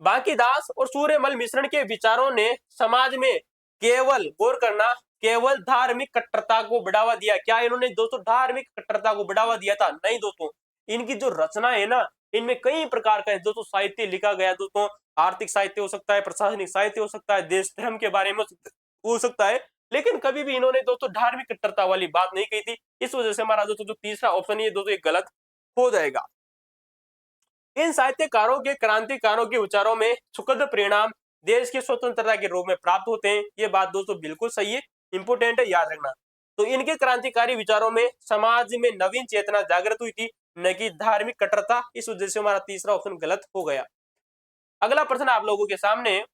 बांकीदास और सूर्यमल मिश्रण के विचारों ने समाज में केवल गौर करना केवल धार्मिक कट्टरता को बढ़ावा दिया। क्या इन्होंने दोस्तों धार्मिक कट्टरता को बढ़ावा दिया था? नहीं दोस्तों, इनकी जो रचना है ना इनमें कई प्रकार का दोस्तों साहित्य लिखा गया दोस्तों। आर्थिक साहित्य हो सकता है, प्रशासनिक साहित्य हो सकता है, देश धर्म के बारे में हो सकता है, लेकिन कभी भी इन्होंने दोस्तों धार्मिक कट्टरता वाली बात नहीं कही थी। इस वजह से हमारा दोस्तों जो तीसरा ऑप्शन है दोस्तों ये गलत हो जाएगा। इन साहित्यकारों के क्रांतिकारों के विचारों में सुखद परिणाम देश की स्वतंत्रता के रूप में प्राप्त होते हैं। ये बात दोस्तों बिल्कुल सही है, इंपोर्टेंट है, याद रखना। तो इनके क्रांतिकारी विचारों में समाज में नवीन चेतना जागृत हुई थी, न कि धार्मिक कट्टरता। इस वजह से हमारा तीसरा ऑप्शन गलत हो गया। अगला प्रश्न आप लोगों के सामने,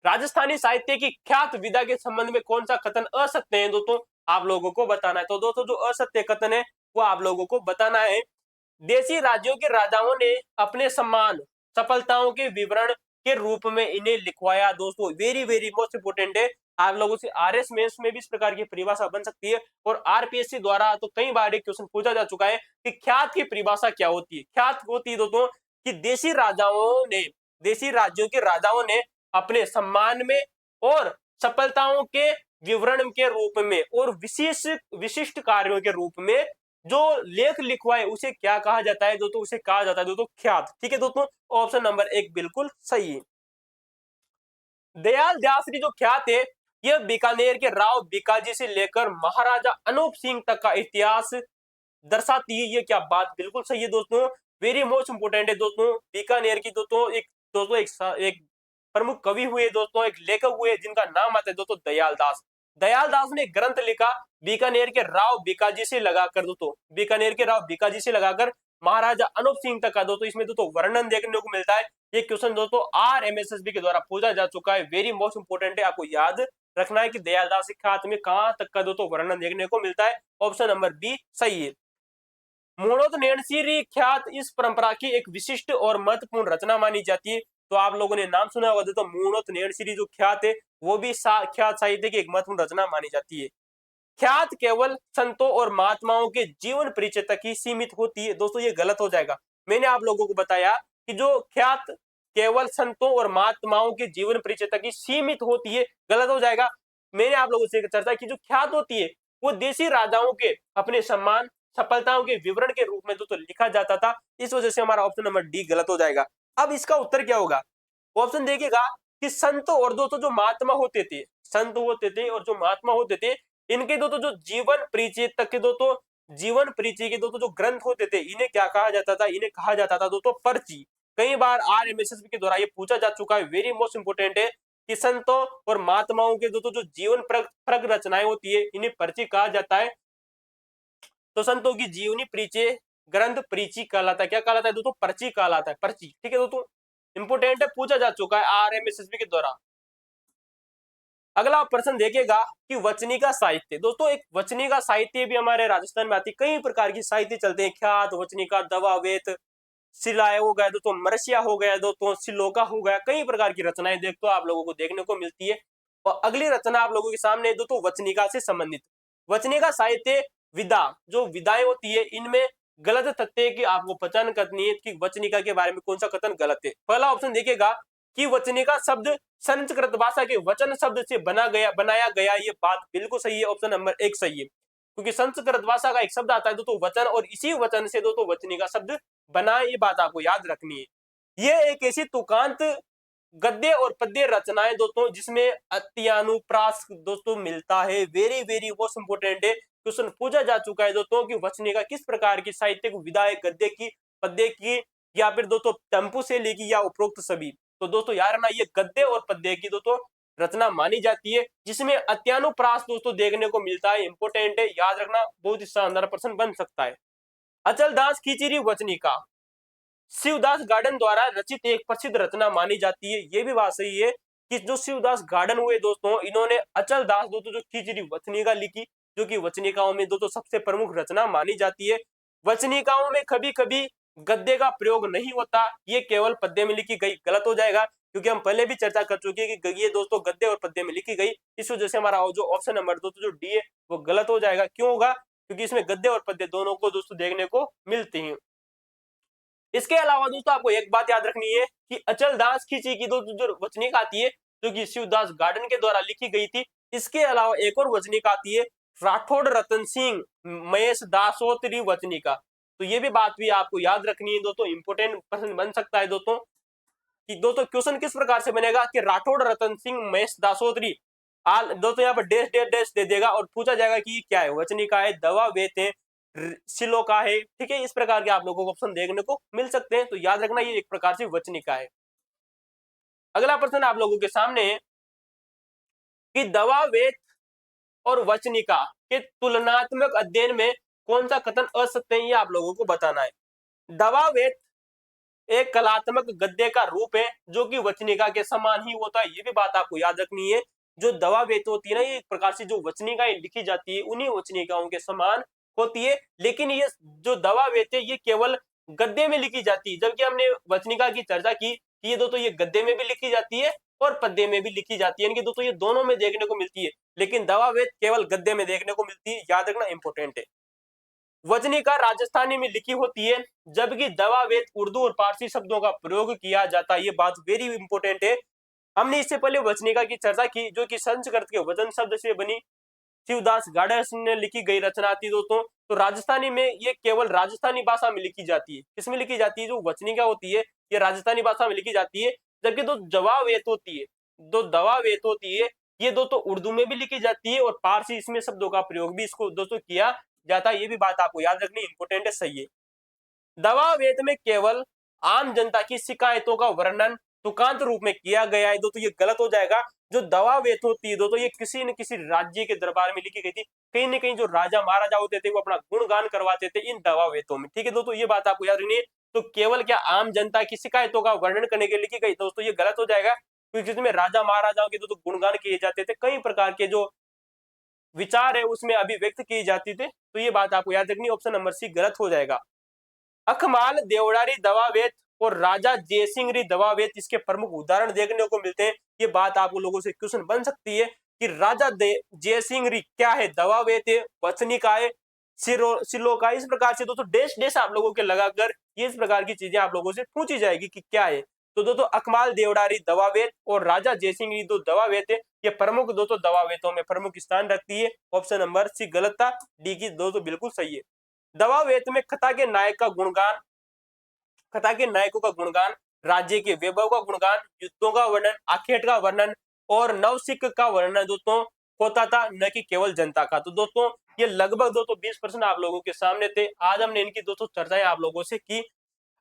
राजस्थानी साहित्य की ख्यात विधा के संबंध में कौन सा कथन असत्य है दोस्तों आप लोगों को बताना है। तो दोस्तों जो असत्य कथन है वो आप लोगों को बताना है। देशी राज्यों के राजाओं ने अपने सम्मान सफलताओं के विवरण के रूप में इन्हें लिखवाया। दोस्तों वेरी वेरी मोस्ट इंपोर्टेंट है। आप लोगों से आरएस मेंस में भी इस प्रकार की परिभाषा बन सकती है, और आरपीएससी द्वारा तो कई बार एक क्वेश्चन पूछा जा चुका है कि ख्यात की परिभाषा क्या होती है। ख्यात होती है दोस्तों कि देशी राज्यों के राजाओं ने अपने सम्मान में और सफलताओं के विवरण के रूप में और विशिष्ट कार्यों के रूप में जो लेख लिखवाए उसे क्या कहा जाता है दोस्तों? उसे कहा जाता है दोस्तों ख्यात। ठीक है दोस्तों, ऑप्शन नंबर एक बिल्कुल सही है। दयाल दासरी जो ख्यात है यह बीकानेर के राव बीकाजी से लेकर महाराजा अनूप सिंह तक का इतिहास दर्शाती है। ये क्या बात बिल्कुल सही है दोस्तों, वेरी मोस्ट इंपोर्टेंट है दोस्तों। बीकानेर की दोस्तों एक प्रमुख कवि हुए दोस्तों, एक लेखक हुए जिनका नाम आता है दोस्तों दयाल दास। दयाल दास ने एक ग्रंथ लिखा बीकानेर के राव बीकाजी से लगाकर दोस्तों, बीकानेर के राव बीकाजी से लगाकर महाराजा अनूप सिंह तक का दोस्तों इसमें दोस्तों वर्णन देखने को मिलता है। ये क्वेश्चन दोस्तों RMSSB के द्वारा पूछा जा चुका है, वेरी मोस्ट इंपोर्टेंट है, आपको याद रखना है कि दयाल दास के ख्यात में कहां तक का दोस्तों वर्णन देखने को मिलता है। ऑप्शन नंबर बी सही है। मूणोत नैणसीरी ख्यात इस परंपरा की एक विशिष्ट और महत्वपूर्ण रचना मानी जाती है। तो आप लोगों ने नाम सुना होगा दोस्तों, मूणोत नैणसीरी जो ख्यात है वो भी ख्यात साहित्य की एक महत्वपूर्ण रचना मानी जाती है। ख्यात केवल संतों और महात्माओं के जीवन परिचय तक ही सीमित होती है। दोस्तों ये गलत हो जाएगा। मैंने आप लोगों को बताया कि जो ख्यात केवल संतों और महात्माओं के जीवन परिचय तक ही सीमित होती है, गलत हो जाएगा। मैंने आप लोगों से चर्चा की जो ख्यात होती है वो देशी राजाओं के अपने सम्मान सफलताओं के विवरण के रूप में दोस्तों लिखा जाता था। इस वजह से हमारा ऑप्शन नंबर डी गलत हो जाएगा। अब इसका उत्तर क्या होगा? ऑप्शन देखिएगा कि संत और दोस्तों जो महात्मा होते थे, संत होते थे और जो महात्मा होते थे, इनके दोस्तों जो जीवन परिचय तक के दोस्तों जीवन परिचय के दोस्तों जो ग्रंथ होते थे, इन्हें क्या कहा जाता था? इन्हें कहा जाता था दोस्तों पर्ची। कई बार RMSSB के द्वारा ये पूछा जा चुका है, वेरी मोस्ट इंपोर्टेंट है कि संतों और महात्माओं के दोस्तों जो जीवन परक रचनाएं होती है इन्हें पर्ची कहा जाता है। तो संतों की जीवनी परिचय ग्रंथ परिचय कहलाता है। क्या कहलाता है दोस्तों? पर्ची कहलाता है, पर्ची। ठीक है दोस्तों, इंपोर्टेंट है, पूछा जा चुका है RMSSB के द्वारा। अगला प्रश्न देखिएगा कि वचनिका साहित्य। दोस्तों एक वचनिका साहित्य भी हमारे राजस्थान में आती है। कई प्रकार की साहित्य चलते हैं, ख्यात, वचनिका, दवा, वेत, शिलाएं हो गया दोस्तों, मरसिया हो गया दोस्तों, सिलोका हो गया, कई प्रकार की रचनाएं देखो आप लोगों को देखने को मिलती है। और अगली रचना आप लोगों के सामने दोस्तों वचनिका से संबंधित। वचनिका साहित्य विधा, जो विधाएं होती है इनमें गलत तथ्य की आपको पहचान करनी है कि वचनिका के बारे में कौन सा कथन गलत है। पहला ऑप्शन देखिएगा कि वचनिका शब्द संस्कृत भाषा के वचन शब्द से बनाया गया, ये बात बिल्कुल सही है, ऑप्शन नंबर 1 सही है। क्योंकि संस्कृत भाषा का एक शब्द आता है दोस्तों वचन, और इसी वचन से दोस्तों वचनिका शब्द बना, ये बात आपको याद रखनी है। ये एक ऐसी तुकांत गद्य और पद्य रचनाएं दोस्तों जिसमें अत्यानुप्रास दोस्तों मिलता है। वेरी वेरी मोस्ट इंपोर्टेंट है, क्वेश्चन पूछा जा चुका है दोस्तों कि वचनिका किस प्रकार की साहित्यिक विधा है, गद्य की, पद्य की, या फिर दोस्तों टम्पू से लेगी या उपरोक्त सभी। तो दोस्तों यार ना, ये गद्य और पद्य की दोस्तों रचना मानी जाती है जिसमें अत्यानुप्रास दोस्तों देखने को मिलता है। इंपोर्टेंट है, याद रखना, बहुत ही शानदार प्रश्न बन सकता है। अचल दास खींचीरी वचनिका शिवदास गार्डन द्वारा रचित एक प्रसिद्ध रचना मानी जाती है। ये भी बात सही है कि जो शिवदास गार्डन हुए दोस्तों, इन्होंने अचल दास दोस्तों जो खींचीरी वचनिका लिखी, जो कि वचनिकाओं में दोस्तों सबसे प्रमुख रचना मानी जाती है। वचनिकाओं में कभी कभी गद्य का प्रयोग नहीं होता, ये केवल पद्य में लिखी गई, गलत हो जाएगा क्योंकि हम पहले भी चर्चा कर चुके हैं कि ये दोस्तों गद्य और पद्य में लिखी गई। इस वजह से हमारा जो ऑप्शन नंबर दोस्तों जो डी है वो गलत हो जाएगा। क्यों होगा? क्योंकि इसमें गद्य और पद्य दोनों को दोस्तों देखने को मिलते हैं। इसके अलावा दोस्तों आपको एक बात याद रखनी है कि अचल दास खींची की दोस्तों जो वचनिका आती है जो कि शिवदास गार्डन के द्वारा लिखी गई थी, इसके अलावा एक और वचनिका आती है राठौड़ रतन सिंह महेश दासोत्री वचनिका। तो ये भी बात भी आपको याद रखनी है दोस्तों, इंपोर्टेंट प्रश्न बन सकता है दोस्तों कि दोस्तों क्वेश्चन किस प्रकार से बनेगा कि राठौड़ रतन सिंह महेश दासोत्री दोस्तों यहाँ पर डैश डैश डैश दे देगा और पूछा जाएगा कि ये क्या है, वचनिका है, दवा, वेत है, सिलोका है। ठीक है, इस प्रकार के आप लोगों को ऑप्शन देखने को मिल सकते हैं, तो याद रखना ये एक प्रकार से वचनिका है। अगला प्रश्न आप लोगों के सामने है कि दवा, वेत और वचनिका के तुलनात्मक अध्ययन में कौन सा कथन असत्य है, ये आप लोगों को बताना है। दवा, वेत एक कलात्मक गद्य का रूप है जो कि वचनिका के समान ही होता है, ये भी बात आपको याद रखनी है। जो दवा, वेत होती है ना, ये एक प्रकार से जो वचनिकाएं लिखी जाती है उन्हीं वचनिकाओं के समान होती है, लेकिन ये जो दवा, वेत है ये केवल गद्य में लिखी जाती है, जबकि हमने वचनिका की चर्चा की कि ये दोस्तों ये गद्य में भी लिखी जाती है और पद्य में भी लिखी जाती है, यानी कि दोस्तों ये दोनों में देखने को मिलती है, लेकिन दवा, वेत केवल गद्य में देखने को मिलती है, याद रखना इंपोर्टेंट है। वचनिका राजस्थानी में लिखी होती है जबकि दवा, वेत उर्दू और फारसी शब्दों का प्रयोग किया जाता है, ये बात वेरी इंपोर्टेंट है। हमने इससे पहले वचनिका की चर्चा की जो कि संस्कृत के वचन शब्द से बनी शिवदास गार्डन ने लिखी गई रचना थी दोस्तों। तो राजस्थानी में ये केवल राजस्थानी भाषा में लिखी जाती है। किसमें लिखी जाती है? जो वचनिका होती है ये राजस्थानी भाषा में लिखी जाती है, जबकि जो दवा, वेत होती है, जो दवा, वेत होती है ये दोस्तों उर्दू में भी लिखी जाती है और फारसी इसमें शब्दों का प्रयोग भी इसको दोस्तों किया जाता है, ये भी बात आपको याद रखनी इंपोर्टेंट है, सही है। दवा, वेत में केवल आम जनता की शिकायतों का वर्णन तुकांत रूप में किया गया है दोस्तों, ये गलत हो जाएगा। जो दवा वेत होती है दोस्तों, ये किसी न किसी राज्य के दरबार में लिखी गई थी। कहीं न कहीं जो राजा महाराजा होते थे वो अपना गुणगान करवाते थे इन दवा वेतों में, ठीक है दोस्तों, ये बात आपको याद रखनी है। तो केवल क्या आम जनता की शिकायतों का वर्णन करने के लिए लिखी गई दोस्तों, ये गलत हो जाएगा, क्योंकि जिसमें राजा महाराजाओं के दोस्तों गुणगान किए जाते थे, कई प्रकार के जो विचार है उसमें अभिव्यक्त किए जाते थे। तो ये बात आपको याद रखनी है, ऑप्शन नंबर सी गलत हो जाएगा। अखमाल देवड़ारी दवावेत और राजा जयसिंह दवावेत इसके प्रमुख उदाहरण देखने को मिलते हैं। ये बात आप लोगों से क्वेश्चन बन सकती है कि राजा जयसिंह क्या है, दवावेत है, वचनिका है, सिलोका, इस प्रकार से दोस्तों देश देश आप लोगों के लगाकर ये इस प्रकार की चीजें आप लोगों से पूछी जाएगी कि क्या है। तो दोस्तों अकमाल देवड़ारी दवावेत और राजा जयसिंह दो दवावेत है, ये प्रमुख दोस्तों दवावेतों में प्रमुख स्थान रखती है। ऑप्शन नंबर सी गलत था, डी की दोस्तों बिल्कुल सही है। दवावेत में कथा के नायक का गुणगान, कथा के नायकों का गुणगान, राज्य के वैभव का गुणगान, युद्धों का वर्णन, आखेट का वर्णन और नवसिख का वर्णन दोस्तों होता था, न कि केवल जनता का। तो दोस्तों ये लगभग दोस्तों 20% आप लोगों के सामने थे। आज हमने इनकी दोस्तों चर्चाएं आप लोगों से की।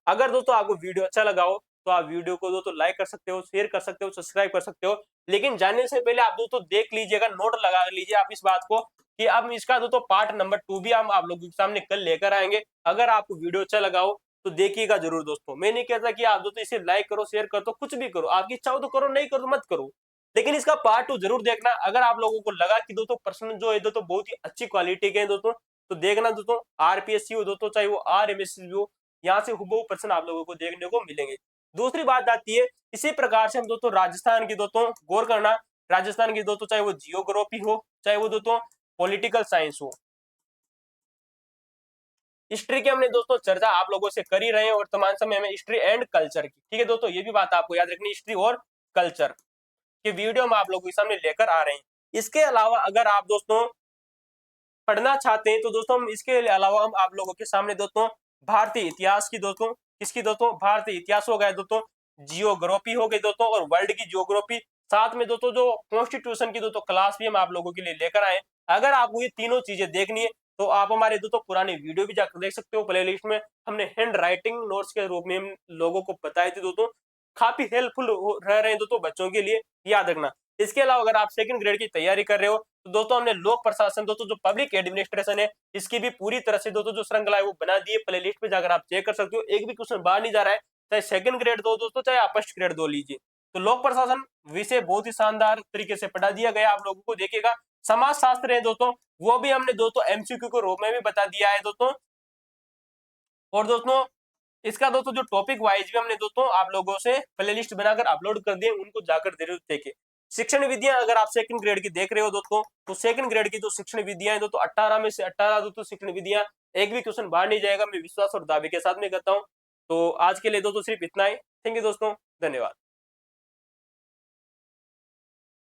अगर दोस्तों आपको वीडियो अच्छा लगा हो तो आप वीडियो को दोस्तों लाइक कर सकते हो, शेयर कर सकते हो, सब्सक्राइब कर सकते हो। लेकिन जानने से पहले आप दोस्तों देख लीजिएगा, नोट लगा लीजिए आप इस बात को कि अब इसका दोस्तों पार्ट नंबर 2 भी हम आप लोगों के सामने कल लेकर आएंगे। अगर आपको वीडियो अच्छा लगा हो तो देखिएगा जरूर दोस्तों। मैं नहीं कहता कि आप दोस्तों इसे लाइक करो, शेयर कर दो, कुछ भी करो, आपकी इच्छा हो तो करो, नहीं करो तो मत करो, लेकिन इसका पार्ट 2 जरूर देखना। अगर आप लोगों को लगा कि दोस्तों प्रश्न जो है दोस्तों बहुत ही अच्छी क्वालिटी के हैं दोस्तों, तो देखना दोस्तों, आरपीएससी हो दोस्तों, चाहे वो आरएमएससी हो, यहाँ से हुबहू प्रश्न आप लोगों को देखने को मिलेंगे। दूसरी बात आती है, इसी प्रकार से हम दोस्तों राजस्थान की दोस्तों गौर करना, राजस्थान की दोस्तों चाहे वो जियोग्राफी हो, चाहे वो दोस्तों पॉलिटिकल साइंस हो, हिस्ट्री की हमने दोस्तों चर्चा आप लोगों से कर ही रहे हैं वर्तमान समय में, हिस्ट्री एंड कल्चर की, ठीक है दोस्तों, ये भी बात आपको याद रखनी, हिस्ट्री और कल्चर के वीडियो हम आप लोगों के सामने लेकर आ रहे हैं। इसके अलावा अगर आप दोस्तों पढ़ना चाहते हैं तो दोस्तों हम इसके अलावा हम आप लोगों के सामने दोस्तों भारतीय इतिहास की दोस्तों, किसकी दोस्तों, भारतीय इतिहास हो गया दोस्तों, जियोग्राफी हो गई दोस्तों और वर्ल्ड की जियोग्राफी, साथ में दोस्तों जो कॉन्स्टिट्यूशन की दोस्तों क्लास भी हम आप लोगों के लिए लेकर आए। अगर आपको ये तीनों चीजें देखनी है तो आप हमारे दोस्तों पुराने वीडियो भी जाकर देख सकते हो। प्लेलिस्ट में हमने हैंड राइटिंग नोट्स के रूप में हम लोगों को बताए थे दोस्तों, काफी हेल्पफुल रह रहे हैं दोस्तों बच्चों के लिए, याद रखना। इसके अलावा अगर आप सेकंड ग्रेड की तैयारी कर रहे हो तो दोस्तों हमने लोक प्रशासन दोस्तों जो पब्लिक एडमिनिस्ट्रेशन है इसकी भी पूरी तरह से दोस्तों जो श्रृंखला है वो बना दी है। प्ले लिस्ट पे जाकर आप चेक कर सकते हो, एक भी क्वेश्चन बाहर नहीं जा रहा है, चाहे सेकंड ग्रेड दो दोस्तों, चाहे आप फर्स्ट ग्रेड दो लीजिए। तो लोक प्रशासन विषय बहुत ही शानदार तरीके से पढ़ा दिया गया आप लोगों को, देखिएगा। समाज शास्त्र है दोस्तों, वो भी हमने दोस्तों एमसीक्यू के रूप में भी बता दिया है दोस्तों। और दोस्तों इसका दोस्तों जो टॉपिक वाइज भी हमने दोस्तों आप लोगों से प्लेलिस्ट बनाकर अपलोड कर दिए, उनको जाकर जरूर देखें। शिक्षण विधियां अगर आप सेकंड ग्रेड की देख रहे हो दोस्तों, तो सेकंड ग्रेड की जो शिक्षण विधियां हैं दोस्तों 18 में से 18 दोस्तों शिक्षण विधियां, एक भी क्वेश्चन बाहर नहीं जाएगा, मैं विश्वास और दावे के साथ में कहता हूं। तो आज के लिए दोस्तों सिर्फ इतना ही। थैंक यू दोस्तों, धन्यवाद।